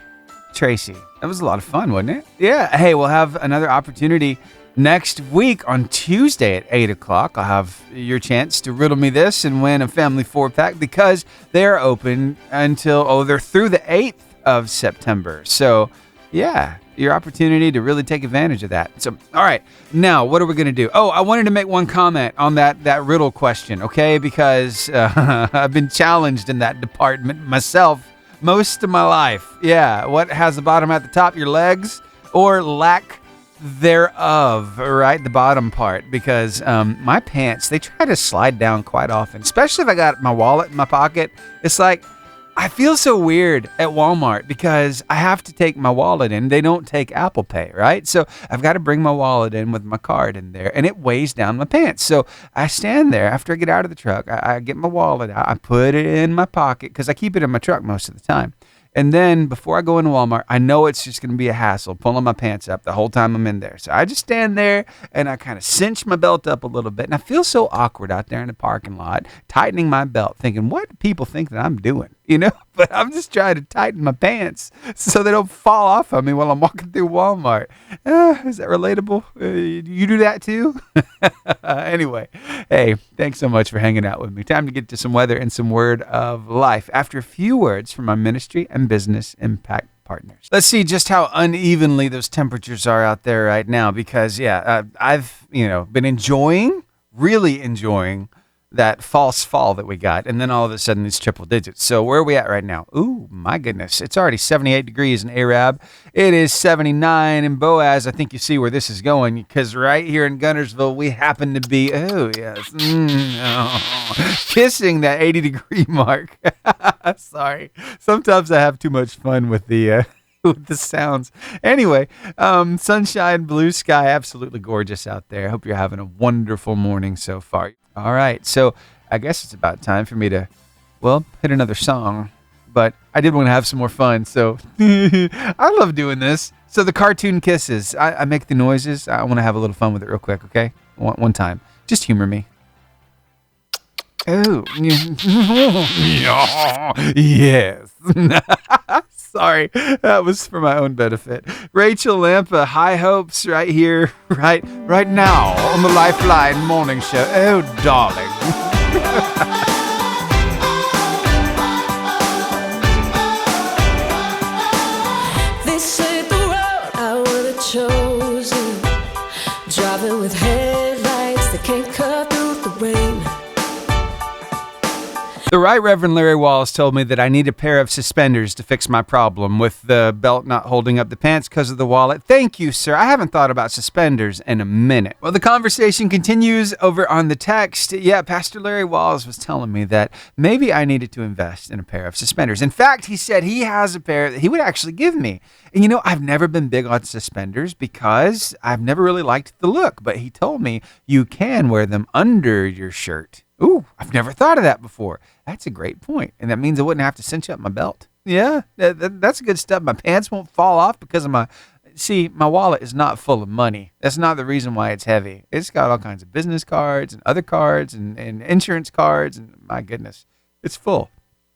Tracy. That was a lot of fun, wasn't it? Yeah. Hey, we'll have another opportunity next week on Tuesday at 8 o'clock. I'll have your chance to riddle me this and win a family 4-pack, because they're open until, they're through the 8th of September. So, yeah, your opportunity to really take advantage of that. So, all right, now what are we going to do? Oh, I wanted to make one comment on that riddle question, okay? Because I've been challenged in that department myself most of my life. Yeah, what has the bottom at the top? Your legs, or lack thereof, right? The bottom part, because my pants, they try to slide down quite often, especially if I got my wallet in my pocket. It's like, I feel so weird at Walmart because I have to take my wallet in. They don't take Apple Pay, right? So I've got to bring my wallet in with my card in there, and it weighs down my pants. So I stand there after I get out of the truck. I get my wallet out. I put it in my pocket because I keep it in my truck most of the time. And then before I go into Walmart, I know it's just going to be a hassle pulling my pants up the whole time I'm in there. So I just stand there and I kind of cinch my belt up a little bit. And I feel so awkward out there in the parking lot, tightening my belt, thinking, what do people think that I'm doing? You know, but I'm just trying to tighten my pants so they don't fall off of me while I'm walking through Walmart. Is that relatable? You do that too? Anyway, hey, thanks so much for hanging out with me. Time to get to some weather and some word of life after a few words from our ministry and business impact partners. Let's see just how unevenly those temperatures are out there right now, because I've been really enjoying that false fall that we got, and then all of a sudden it's triple digits. So where are we at right now? Ooh, my goodness. It's already 78 degrees in Arab. It is 79 in Boaz. I think you see where this is going, because right here in Guntersville, we happen to be, kissing that 80-degree mark. Sorry. Sometimes I have too much fun with the sounds. Anyway, sunshine, blue sky, absolutely gorgeous out there. I hope you're having a wonderful morning so far. All right, so I guess it's about time for me to, hit another song. But I did want to have some more fun, so I love doing this. So the cartoon kisses, I make the noises. I want to have a little fun with it real quick, okay? One time. Just humor me. Oh, yes. Sorry, that was for my own benefit. Rachel Lampa, High Hopes, right here, right now on the Lifeline Morning Show. Oh, darling. This ain't the road I would have chosen. Driving with headlights that can't cut through the rain. The Right Reverend Larry Wallace told me that I need a pair of suspenders to fix my problem with the belt not holding up the pants because of the wallet. Thank you, sir. I haven't thought about suspenders in a minute. Well, the conversation continues over on the text. Yeah, Pastor Larry Wallace was telling me that maybe I needed to invest in a pair of suspenders. In fact, he said he has a pair that he would actually give me. And you know, I've never been big on suspenders because I've never really liked the look. But he told me you can wear them under your shirt. Ooh, I've never thought of that before. That's a great point. And that means I wouldn't have to cinch up my belt. Yeah, that's good stuff. My pants won't fall off because of my wallet is not full of money. That's not the reason why it's heavy. It's got all kinds of business cards and other cards and insurance cards. And my goodness, it's full.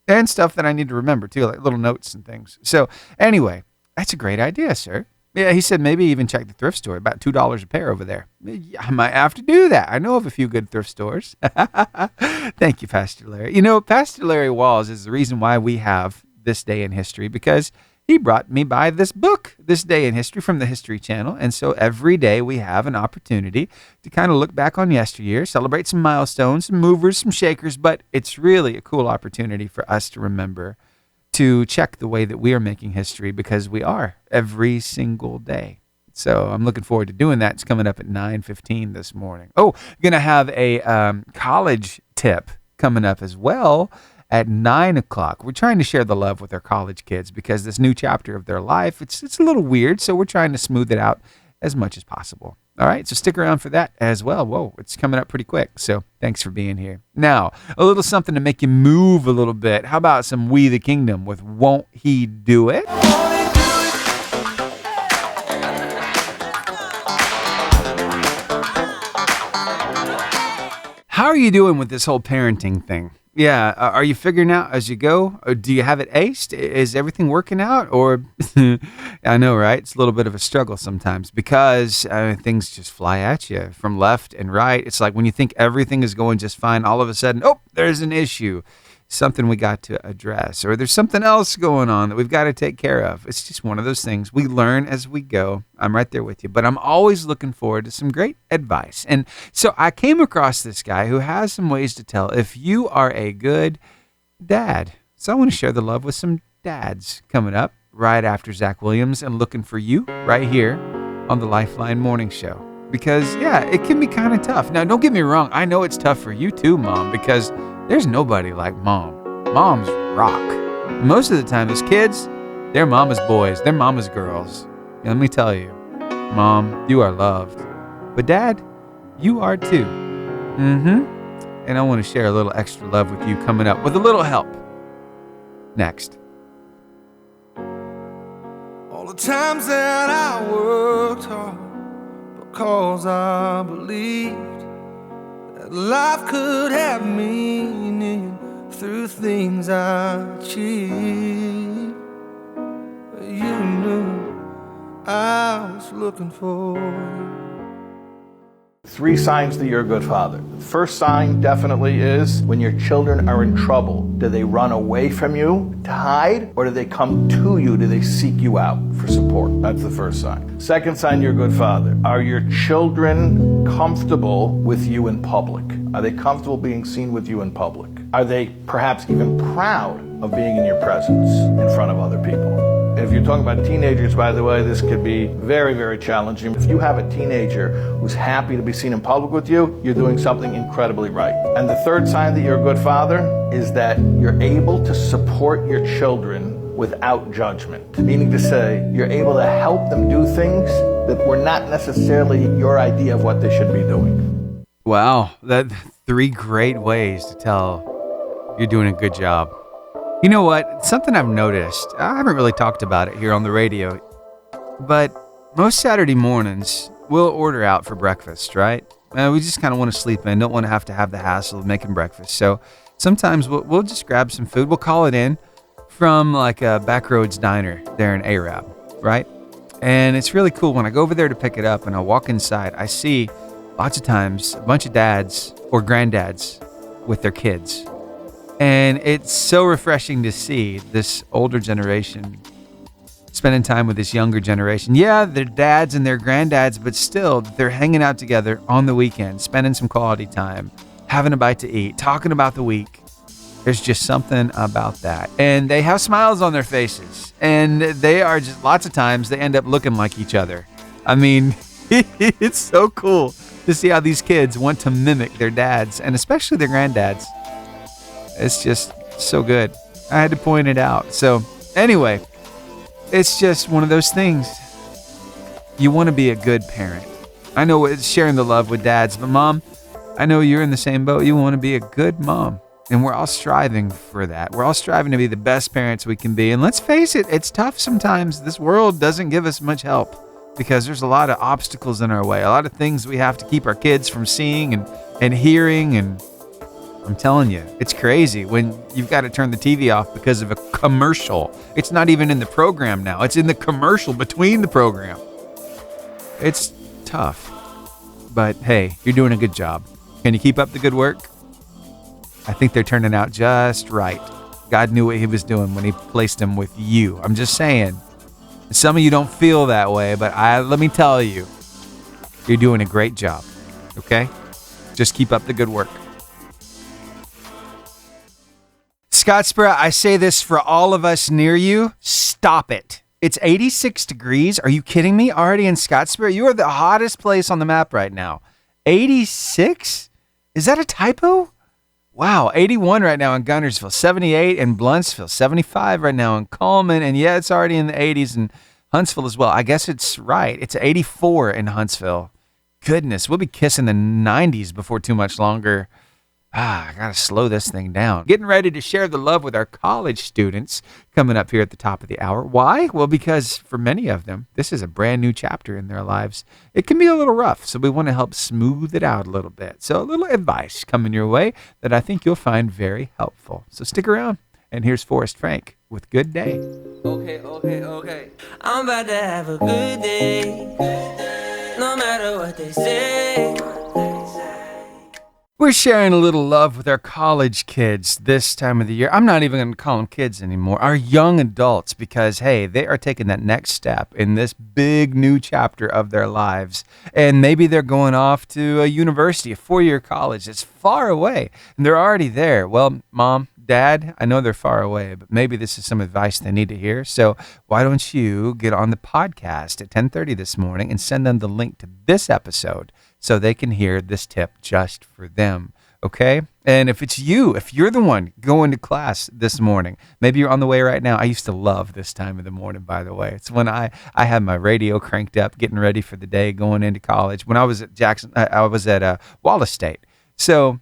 And stuff that I need to remember too, like little notes and things. So anyway, that's a great idea, sir. Yeah, he said maybe even check the thrift store, about $2 a pair over there. I might have to do that. I know of a few good thrift stores. Thank you, Pastor Larry. You know, Pastor Larry Walls is the reason why we have This Day in History, because he brought me by this book, This Day in History, from the History Channel. And so every day we have an opportunity to kind of look back on yesteryear, celebrate some milestones, some movers, some shakers, but it's really a cool opportunity for us to remember to check the way that we are making history, because we are every single day. So I'm looking forward to doing that. It's coming up at 9:15 this morning. Oh, going to have a college tip coming up as well at 9 o'clock. We're trying to share the love with our college kids because this new chapter of their life, it's a little weird. So we're trying to smooth it out as much as possible. All right, so stick around for that as well. Whoa, it's coming up pretty quick, so thanks for being here. Now, a little something to make you move a little bit. How about some We the Kingdom with Won't He Do It? How are you doing with this whole parenting thing? Yeah, are you figuring out as you go? Or do you have it aced? Is everything working out? Or, I know, right? It's a little bit of a struggle sometimes because things just fly at you from left and right. It's like when you think everything is going just fine, all of a sudden, oh, there's an issue. Something we got to address, or there's something else going on that we've got to take care of. It's just one of those things. We learn as we go. I'm right there with you, but I'm always looking forward to some great advice. And so I came across this guy who has some ways to tell if you are a good dad. So I want to share the love with some dads coming up right after Zach Williams and Looking for You right here on the Lifeline Morning Show. Because, yeah, it can be kind of tough. Now, don't get me wrong. I know it's tough for you too, Mom, because there's nobody like Mom. Moms rock. Most of the time, as kids, they're mama's boys. They're mama's girls. And let me tell you, Mom, you are loved. But Dad, you are too. And I want to share a little extra love with you coming up with a little help. Next. All the times that I worked hard because I believed that life could have meaning through things I achieved. But you knew I was looking for you. 3 signs that you're a good father. The first sign definitely is when your children are in trouble. Do they run away from you to hide, or do they come to you? Do they seek you out for support? That's the first sign. Second sign you're a good father. Are your children comfortable with you in public? Are they comfortable being seen with you in public? Are they perhaps even proud of being in your presence in front of other people? If you're talking about teenagers, by the way, this could be very, very challenging. If you have a teenager who's happy to be seen in public with you, you're doing something incredibly right. And the third sign that you're a good father is that you're able to support your children without judgment. Meaning to say, you're able to help them do things that were not necessarily your idea of what they should be doing. Wow, that's 3 great ways to tell you're doing a good job. You know what? Something I've noticed, I haven't really talked about it here on the radio, but most Saturday mornings, we'll order out for breakfast, right? We just kind of want to sleep in, don't want to have the hassle of making breakfast. So sometimes we'll just grab some food. We'll call it in from like a Backroads Diner there in Arab, right? And it's really cool. When I go over there to pick it up and I walk inside, I see lots of times a bunch of dads or granddads with their kids. And it's so refreshing to see this older generation spending time with this younger generation. Yeah, they're dads and they're granddads, but still they're hanging out together on the weekend, spending some quality time, having a bite to eat, talking about the week. There's just something about that. And they have smiles on their faces. And they are just, lots of times, they end up looking like each other. I mean, it's so cool to see how these kids want to mimic their dads, and especially their granddads. It's just so good. I had to point it out. So anyway, it's just one of those things. You want to be a good parent. I know it's sharing the love with dads, but Mom, I know you're in the same boat. You want to be a good mom. And we're all striving for that. We're all striving to be the best parents we can be. And let's face it, it's tough sometimes. This world doesn't give us much help because there's a lot of obstacles in our way, a lot of things we have to keep our kids from seeing and hearing. And I'm telling you, it's crazy when you've got to turn the TV off because of a commercial. It's not even in the program now. It's in the commercial between the program. It's tough. But hey, you're doing a good job. Can you keep up the good work? I think they're turning out just right. God knew what he was doing when he placed them with you. I'm just saying. Some of you don't feel that way, but let me tell you, you're doing a great job. Okay? Just keep up the good work. Scottsboro, I say this for all of us near you. Stop it. It's 86 degrees. Are you kidding me? Already in Scottsboro? You are the hottest place on the map right now. 86? Is that a typo? Wow, 81 right now in Guntersville, 78 in Bluntsville, 75 right now in Coleman, and yeah, it's already in the 80s in Huntsville as well. I guess it's right. It's 84 in Huntsville. Goodness, we'll be kissing the 90s before too much longer. I gotta slow this thing down. Getting ready to share the love with our college students coming up here at the top of the hour. Why? Well, because for many of them, this is a brand new chapter in their lives. It can be a little rough, so we want to help smooth it out a little bit. So a little advice coming your way that I think you'll find very helpful. So stick around, and here's Forrest Frank with Good Day. Okay. I'm about to have a good day, no matter what they say. We're sharing a little love with our college kids this time of the year. I'm not even going to call them kids anymore. Our young adults, because, hey, they are taking that next step in this big new chapter of their lives. And maybe they're going off to a university, a 4-year college that's far away, and they're already there. Well, Mom, Dad, I know they're far away, but maybe this is some advice they need to hear. So why don't you get on the podcast at 10:30 this morning and send them the link to this episode so they can hear this tip just for them, okay? And if it's you, if you're the one going to class this morning, maybe you're on the way right now. I used to love this time of the morning, by the way. It's when I had my radio cranked up, getting ready for the day, going into college. When I was at I was at Wallace State. So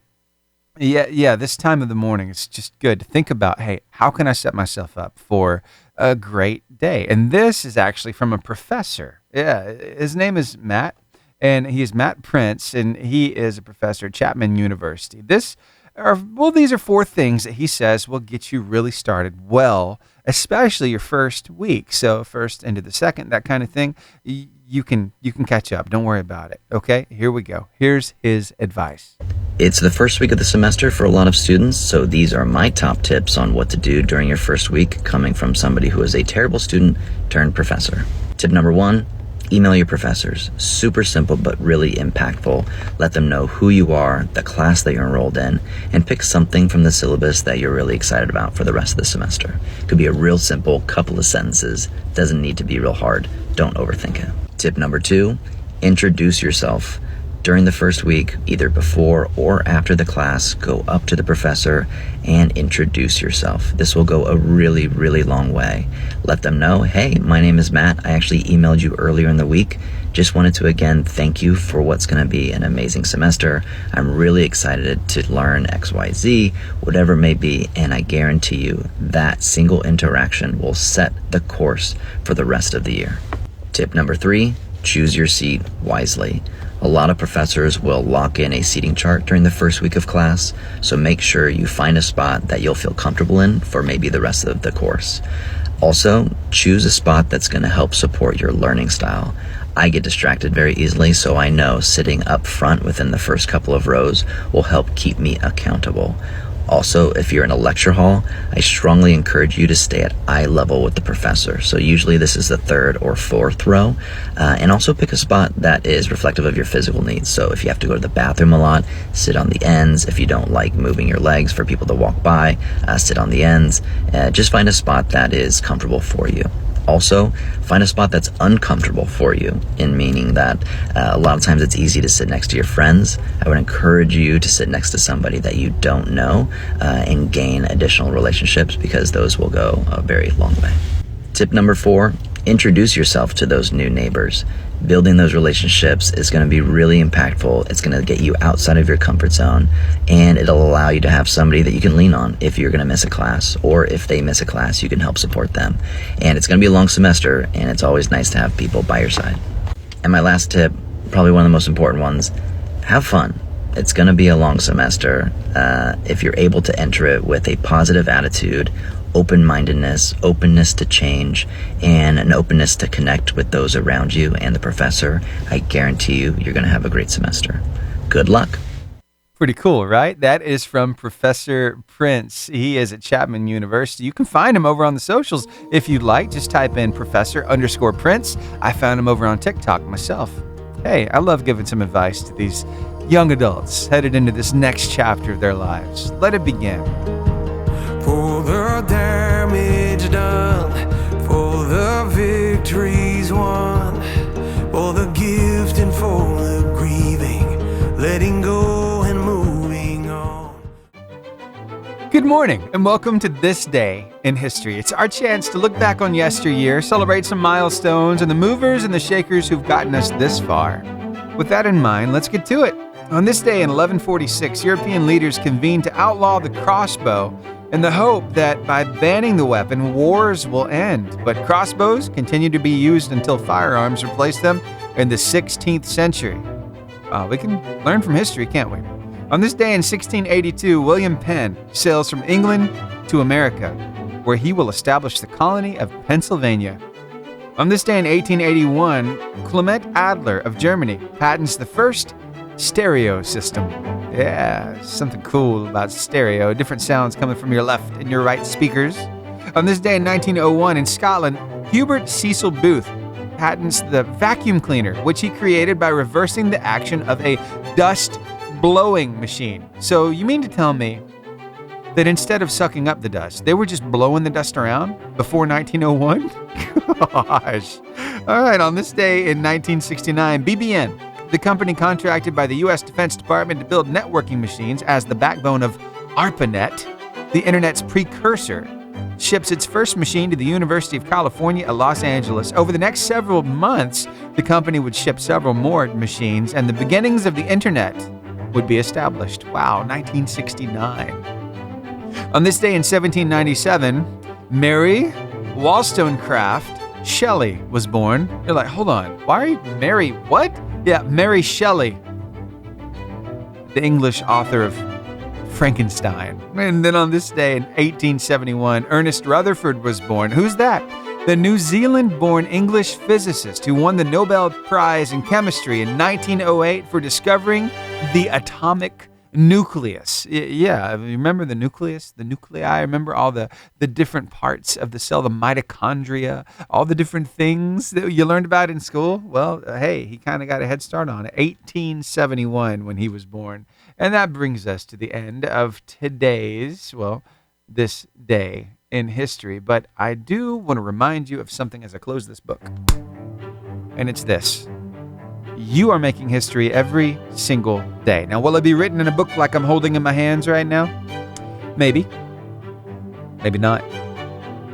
yeah, this time of the morning, it's just good to think about, hey, how can I set myself up for a great day? And this is actually from a professor. Yeah, his name is Matt. And he is Matt Prince, and he is a professor at Chapman University. These are 4 things that he says will get you really started well, especially your first week. So first into the second, that kind of thing, you can catch up. Don't worry about it. Okay, here we go. Here's his advice. It's the first week of the semester for a lot of students, so these are my top tips on what to do during your first week, coming from somebody who is a terrible student turned professor. Tip number 1. Email your professors. Super simple, but really impactful. Let them know who you are, the class that you're enrolled in, and pick something from the syllabus that you're really excited about for the rest of the semester. Could be a real simple couple of sentences. Doesn't need to be real hard. Don't overthink it. Tip number 2, introduce yourself. During the first week, either before or after the class, go up to the professor and introduce yourself. This will go a really, really long way. Let them know, hey, my name is Matt. I actually emailed you earlier in the week. Just wanted to, again, thank you for what's going to be an amazing semester. I'm really excited to learn XYZ, whatever it may be, and I guarantee you that single interaction will set the course for the rest of the year. Tip number 3, choose your seat wisely. A lot of professors will lock in a seating chart during the first week of class, so make sure you find a spot that you'll feel comfortable in for maybe the rest of the course. Also, choose a spot that's going to help support your learning style. I get distracted very easily, so I know sitting up front within the first couple of rows will help keep me accountable. Also, if you're in a lecture hall, I strongly encourage you to stay at eye level with the professor. So usually this is the third or fourth row. And also pick a spot that is reflective of your physical needs. So if you have to go to the bathroom a lot, sit on the ends. If you don't like moving your legs for people to walk by, sit on the ends. Just find a spot that is comfortable for you. Also, find a spot that's uncomfortable for you, in meaning that a lot of times it's easy to sit next to your friends. I would encourage you to sit next to somebody that you don't know and gain additional relationships, because those will go a very long way. Tip number 4, introduce yourself to those new neighbors. Building those relationships is going to be really impactful. It's going to get you outside of your comfort zone, and it'll allow you to have somebody that you can lean on if you're going to miss a class, or if they miss a class, you can help support them. And it's going to be a long semester, and it's always nice to have people by your side. And my last tip, probably one of the most important ones, have fun. It's going to be a long semester. If you're able to enter it with a positive attitude, open-mindedness, openness to change, and an openness to connect with those around you and the professor, I guarantee you're going to have a great semester. Good luck. Pretty cool, right? That is from Professor Prince. He is at Chapman University. You can find him over on the socials if you'd like. Just type in Professor_Prince. I found him over on TikTok myself. Hey, I love giving some advice to these young adults headed into this next chapter of their lives. Let it begin. For the damage done, for the victories won, for the gift and for the grieving, letting go and moving on. Good morning and welcome to This Day in History. It's our chance to look back on yesteryear, celebrate some milestones and the movers and the shakers who've gotten us this far. With that in mind, let's get to it. On this day in 1146, European leaders convened to outlaw the crossbow in the hope that by banning the weapon, wars will end. But crossbows continued to be used until firearms replaced them in the 16th century. We can learn from history, can't we? On this day in 1682, William Penn sails from England to America, where he will establish the colony of Pennsylvania. On this day in 1881, Clement Adler of Germany patents the first stereo system. Yeah, something cool about stereo. Different sounds coming from your left and your right speakers. On this day in 1901 in Scotland, Hubert Cecil Booth patents the vacuum cleaner, which he created by reversing the action of a dust blowing machine. So you mean to tell me that instead of sucking up the dust, they were just blowing the dust around before 1901? Gosh. All right, on this day in 1969, BBN, the company contracted by the U.S. Defense Department to build networking machines as the backbone of ARPANET, the internet's precursor, ships its first machine to the University of California at Los Angeles. Over the next several months, the company would ship several more machines, and the beginnings of the internet would be established. Wow, 1969. On this day in 1797, Mary Wollstonecraft Shelley was born. You're like, hold on, why are you Mary what? Yeah, Mary Shelley, the English author of Frankenstein. And then on this day in 1871, Ernest Rutherford was born. Who's that? The New Zealand-born English physicist who won the Nobel Prize in Chemistry in 1908 for discovering the atomic nucleus. Yeah, remember the nucleus, the nuclei? Remember all the different parts of the cell, the mitochondria, all the different things that you learned about in school? Well, hey, he kind of got a head start on it. 1871 when he was born. And that brings us to the end of today's, this day in history. But I do want to remind you of something as I close this book. And it's this. You are making history every single day. Now, will it be written in a book like I'm holding in my hands right now? Maybe. Maybe not.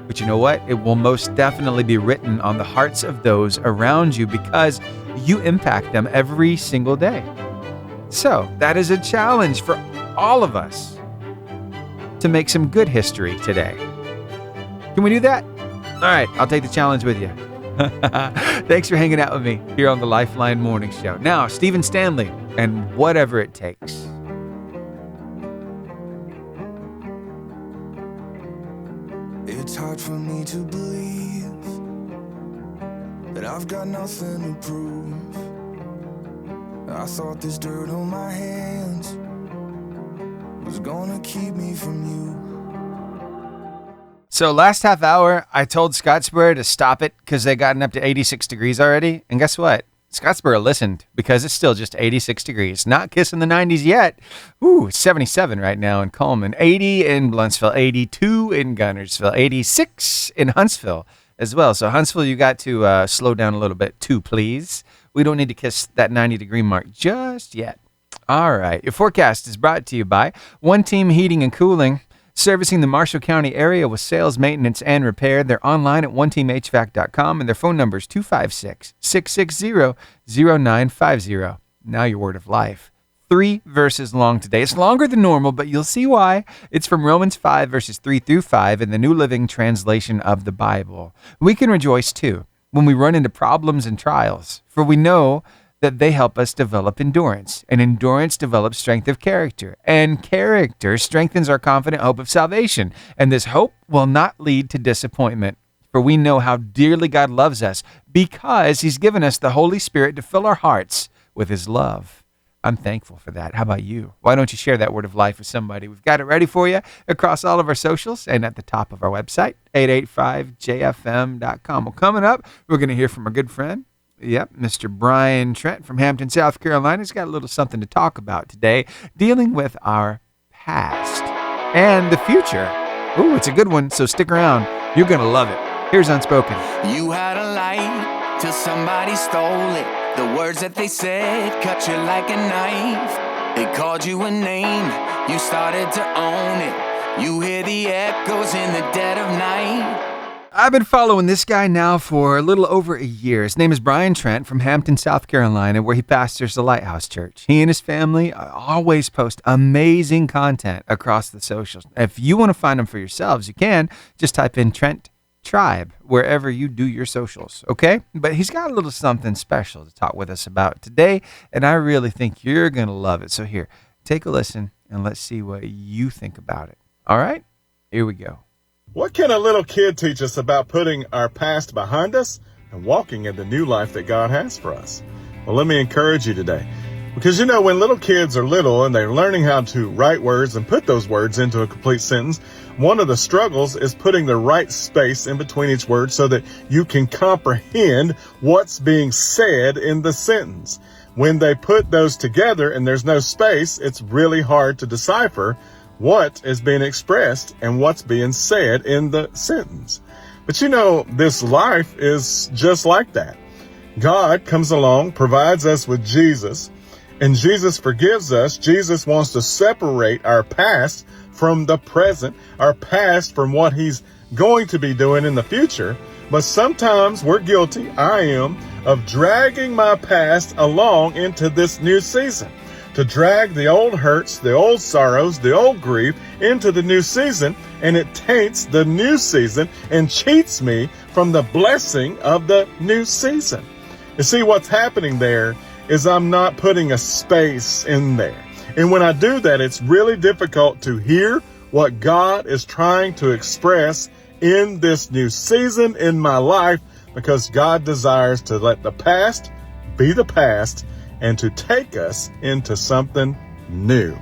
But you know what? It will most definitely be written on the hearts of those around you because you impact them every single day. So, that is a challenge for all of us to make some good history today. Can we do that? All right, I'll take the challenge with you. Thanks for hanging out with me here on the Lifeline Morning Show. Now, Stephen Stanley and Whatever It Takes. It's hard for me to believe that I've got nothing to prove. I thought this dirt on my hands was gonna keep me from you. So last half hour, I told Scottsboro to stop it because they gotten up to 86 degrees already. And guess what? Scottsboro listened because it's still just 86 degrees. Not kissing the 90s yet. Ooh, it's 77 right now in Coleman. 80 in Blunsville. 82 in Gunnersville. 86 in Huntsville as well. So Huntsville, you got to slow down a little bit too, please. We don't need to kiss that 90-degree mark just yet. All right. Your forecast is brought to you by One Team Heating and Cooling, servicing the Marshall County area with sales, maintenance, and repair. They're online at oneteamhvac.com, and their phone number is 256-660-0950. Now your word of life. 3 verses long today. It's longer than normal, but you'll see why. It's from Romans 5, verses 3 through 5 in the New Living Translation of the Bible. We can rejoice, too, when we run into problems and trials, for we know that they help us develop endurance, and endurance develops strength of character, and character strengthens our confident hope of salvation, and this hope will not lead to disappointment, for we know how dearly God loves us because he's given us the Holy Spirit to fill our hearts with his love. I'm thankful for that. How about you? Why don't you share that word of life with somebody? We've got it ready for you across all of our socials and at the top of our website, 885jfm.com. Well, coming up, we're going to hear from our good friend, Mr. Brian Trent from Hampton, South Carolina. He's got a little something to talk about today, dealing with our past and the future. Ooh, it's a good one, so stick around. You're going to love it. Here's Unspoken. You had a light till somebody stole it. The words that they said cut you like a knife. They called you a name, you started to own it. You hear the echoes in the dead of night. I've been following this guy now for a little over a year. His name is Brian Trent from Hampton, South Carolina, where he pastors the Lighthouse Church. He and his family always post amazing content across the socials. If you want to find them for yourselves, you can. Just type in Trent Tribe wherever you do your socials, okay? But he's got a little something special to talk with us about today, and I really think you're going to love it. So here, take a listen, and let's see what you think about it. All right? Here we go. What can a little kid teach us about putting our past behind us and walking in the new life that God has for us? Well, let me encourage you today. Because, you know, when little kids are little and they're learning how to write words and put those words into a complete sentence, one of the struggles is putting the right space in between each word so that you can comprehend what's being said in the sentence. When they put those together and there's no space, it's really hard to decipher what is being expressed and what's being said in the sentence. But you know, this life is just like that. God comes along, provides us with Jesus, and Jesus forgives us. Jesus wants to separate our past from the present, our past from what he's going to be doing in the future. But sometimes we're guilty, I am, of dragging my past along into this new season. To drag the old hurts, the old sorrows, the old grief into the new season, and it taints the new season and cheats me from the blessing of the new season. You see, what's happening there is I'm not putting a space in there. And when I do that, it's really difficult to hear what God is trying to express in this new season in my life, because God desires to let the past be the past and to take us into something new.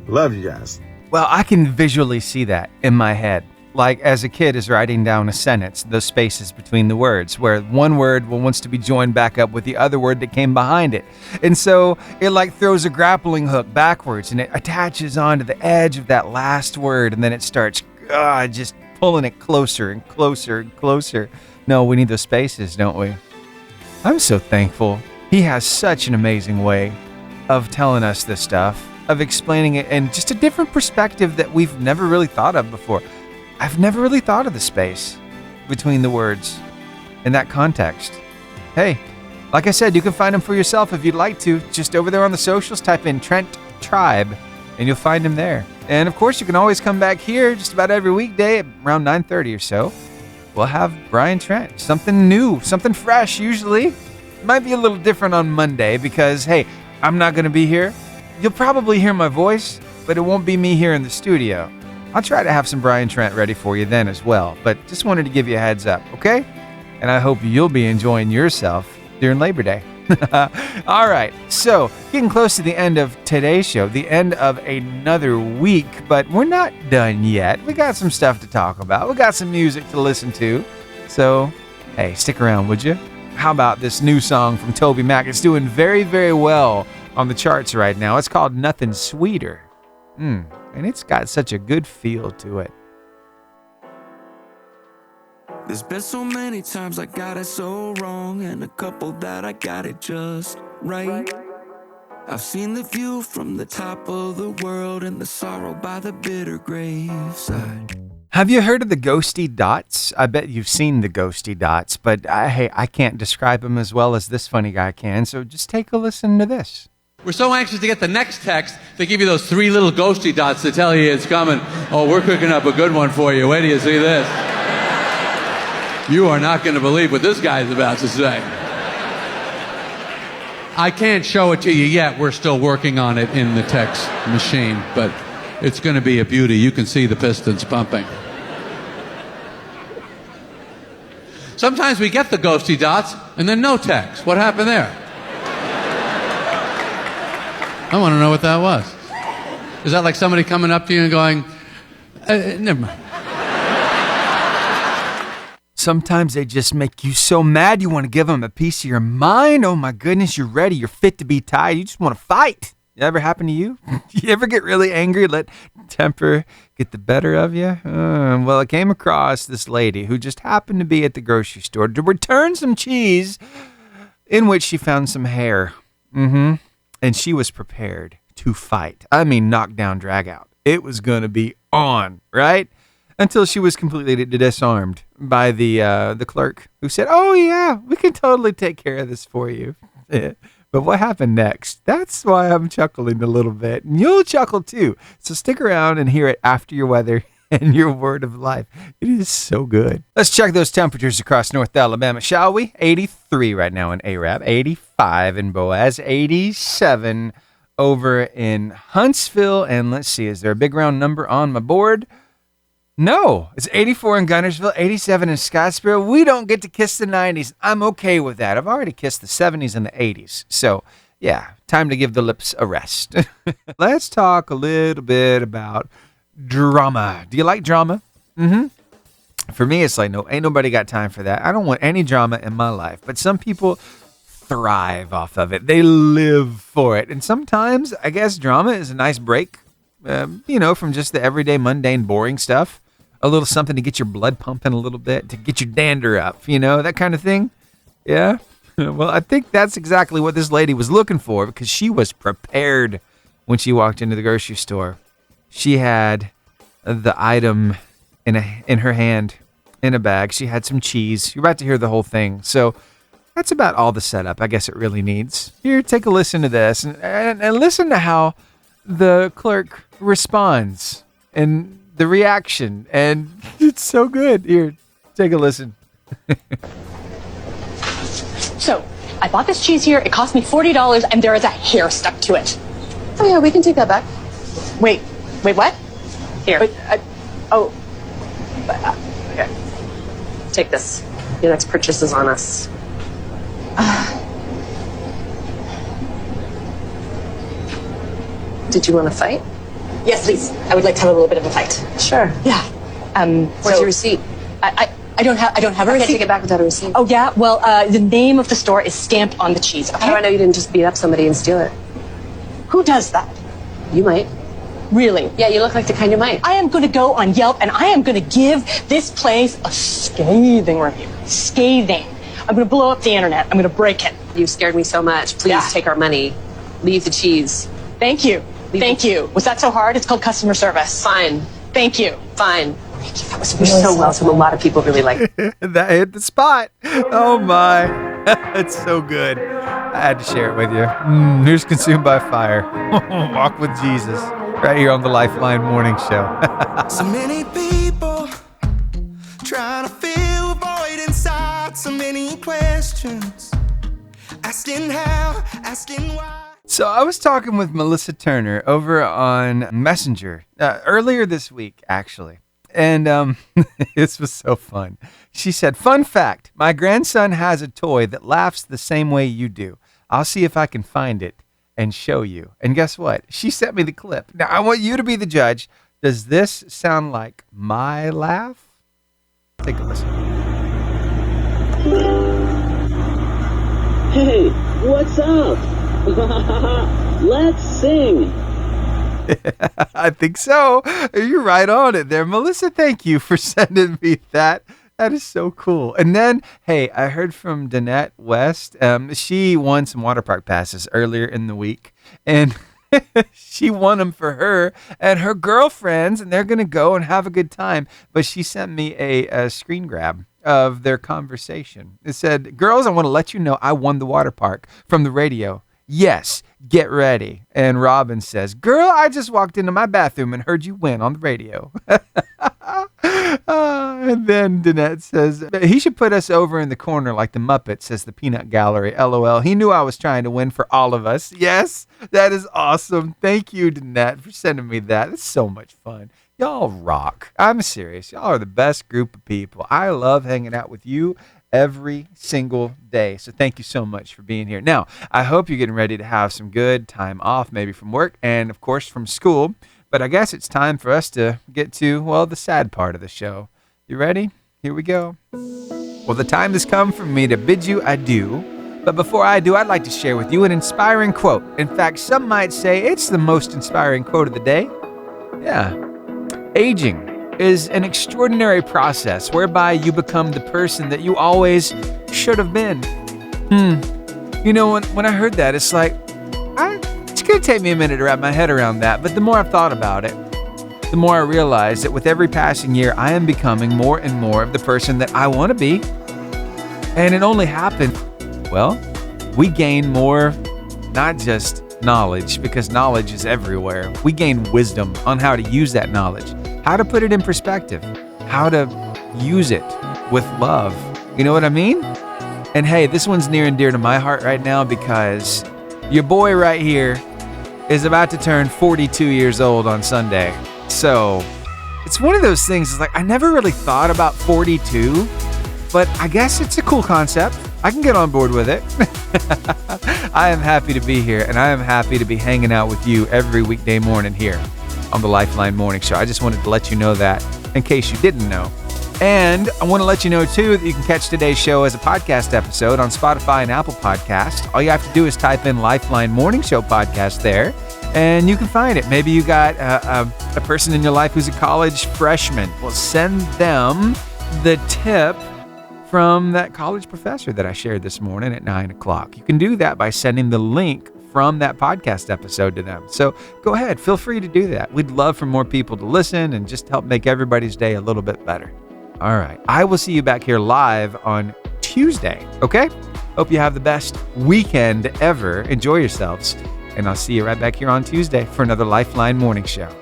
Love you guys. Well, I can visually see that in my head. Like as a kid is writing down a sentence, those spaces between the words, where one word wants to be joined back up with the other word that came behind it. And so it like throws a grappling hook backwards and it attaches onto the edge of that last word. And then it starts just pulling it closer and closer and closer. No, we need those spaces, don't we? I'm so thankful. He has such an amazing way of telling us this stuff, of explaining it in just a different perspective that we've never really thought of before. I've never really thought of the space between the words in that context. Hey, like I said, you can find him for yourself if you'd like to. Just over there on the socials, type in Trent Tribe, and you'll find him there. And of course, you can always come back here just about every weekday at around 9:30 or so. we'll have Brian Trent. Something new, something fresh usually. Might be a little different on Monday because, hey, I'm not going to be here. You'll probably hear my voice, but it won't be me here in the studio. I'll try to have some Brian Trent ready for you then as well, but just wanted to give you a heads up, okay? And I hope you'll be enjoying yourself during Labor Day. All right, so getting close to the end of today's show, the end of another week, but we're not done yet. We got some stuff to talk about. We got some music to listen to. So, hey, stick around, would you? How about this new song from Toby Mac? It's doing very, very well on the charts right now. It's called Nothing Sweeter. And it's got such a good feel to it. There's been so many times I got it so wrong, and a couple that I got it just right. I've seen the view from the top of the world and the sorrow by the bitter graveside. Have you heard of the ghosty dots? I bet you've seen the ghosty dots, but I can't describe them as well as this funny guy can, so just take a listen to this. We're so anxious to get the next text, they give you those 3 little ghosty dots to tell you it's coming. Oh, we're cooking up a good one for you. Wait till you see this. You are not going to believe what this guy's about to say. I can't show it to you yet. We're still working on it in the text machine, but it's going to be a beauty. You can see the pistons pumping. Sometimes we get the ghosty dots and then no text. What happened there? I want to know what that was. Is that like somebody coming up to you and going, never mind. Sometimes they just make you so mad you want to give them a piece of your mind. Oh my goodness, you're ready. You're fit to be tied. You just want to fight. It ever happen to you? You ever get really angry, let temper get the better of you? Well, I came across this lady who just happened to be at the grocery store to return some cheese in which she found some hair. And she was prepared to fight. I mean, knock down, drag out. It was going to be on, right? Until she was completely disarmed by the clerk who said, oh, yeah, we can totally take care of this for you. But what happened next? That's why I'm chuckling a little bit. And you'll chuckle too. So stick around and hear it after your weather and your word of life. It is so good. Let's check those temperatures across North Alabama, shall we? 83 right now in Arab, 85 in Boaz, 87 over in Huntsville. And let's see, is there a big round number on my board? No, it's 84 in Gunnersville, 87 in Scottsboro. We don't get to kiss the 90s. I'm okay with that. I've already kissed the 70s and the 80s. So, yeah, time to give the lips a rest. Let's talk a little bit about drama. Do you like drama? For me, it's like, no, ain't nobody got time for that. I don't want any drama in my life. But some people thrive off of it. They live for it. And sometimes, I guess, drama is a nice break, from just the everyday, mundane, boring stuff. A little something to get your blood pumping a little bit, to get your dander up, that kind of thing. Yeah. Well, I think that's exactly what this lady was looking for because she was prepared when she walked into the grocery store. She had the item in her hand, in a bag. She had some cheese. You're about to hear the whole thing. So that's about all the setup I guess it really needs. Here, take a listen to this and listen to how the clerk responds and the reaction, and it's so good. Here, take a listen. So, I bought this cheese here. It cost me $40, and there is a hair stuck to it. Oh yeah, we can take that back. Wait, what? Here. Okay. Take this. Your next purchase is on us. Did you want to fight? Yes, please. I would like to have a little bit of a fight. Sure. Yeah. Where's your receipt? I don't have a receipt. I can't take it back without a receipt. Oh yeah. Well, the name of the store is stamped on the cheese. Okay? How do I know you didn't just beat up somebody and steal it? Who does that? You might. Really? Yeah, you look like the kind you might. I am going to go on Yelp and I am going to give this place a scathing review. Scathing. I'm going to blow up the internet. I'm going to break it. You scared me so much. Please take our money. Leave the cheese. Thank you. Thank you. Was that so hard? It's called customer service. Fine. Thank you. Fine. Thank you. That was You're really so welcome. A lot of people really like it. That hit the spot. Oh my. It's so good. I had to share it with you. Here's Consumed by Fire. Walk with Jesus. Right here on the Lifeline Morning Show. So many people trying to fill asking questions, asking how, asking why. So I was talking with Melissa Turner over on Messenger earlier this week, actually. And this was so fun. She said, fun fact, my grandson has a toy that laughs the same way you do. I'll see if I can find it and show you. And guess what? She sent me the clip. Now, I want you to be the judge. Does this sound like my laugh? Take a listen. Hey, what's up? Let's sing. I think so. You're right on it there. Melissa, thank you for sending me that. That is so cool. And then, hey, I heard from Danette West. She won some water park passes earlier in the week. And she won them for her and her girlfriends. And they're going to go and have a good time. But she sent me a screen grab of their conversation. It said, girls, I want to let you know I won the water park from the radio. Yes, get ready. And Robin says, girl, I just walked into my bathroom and heard you win on the radio. And then Danette says, he should put us over in the corner like the Muppets, says the Peanut Gallery. LOL. He knew I was trying to win for all of us. Yes, that is awesome. Thank you, Danette, for sending me that. It's so much fun. Y'all rock. I'm serious. Y'all are the best group of people. I love hanging out with you every single day. So thank you so much for being here. Now, I hope you're getting ready to have some good time off, maybe from work and, of course, from school. But I guess it's time for us to get to, well, the sad part of the show. You ready? Here we go. Well, the time has come for me to bid you adieu. But before I do, I'd like to share with you an inspiring quote. In fact, some might say it's the most inspiring quote of the day. Yeah. Aging is an extraordinary process whereby you become the person that you always should have been. You know, when I heard that, it's like, it's going to take me a minute to wrap my head around that. But the more I've thought about it, the more I realize that with every passing year, I am becoming more and more of the person that I want to be. And it only happened, well, we gain more, not just knowledge, because knowledge is everywhere. We gain wisdom on how to use that knowledge, how to put it in perspective, how to use it with love. You know what I mean? And hey, this one's near and dear to my heart right now because your boy right here is about to turn 42 years old on Sunday. So it's one of those things, it's like I never really thought about 42, but I guess it's a cool concept. I can get on board with it. I am happy to be here, and I am happy to be hanging out with you every weekday morning here on the Lifeline Morning Show. I just wanted to let you know that in case you didn't know. And I want to let you know, too, that you can catch today's show as a podcast episode on Spotify and Apple Podcasts. All you have to do is type in Lifeline Morning Show Podcast there, and you can find it. Maybe you got a person in your life who's a college freshman. Well, send them the tip from that college professor that I shared this morning at 9 o'clock. You can do that by sending the link from that podcast episode to them. So go ahead, feel free to do that. We'd love for more people to listen and just help make everybody's day a little bit better. All right. I will see you back here live on Tuesday. Okay? Hope you have the best weekend ever. Enjoy yourselves. And I'll see you right back here on Tuesday for another Lifeline Morning Show.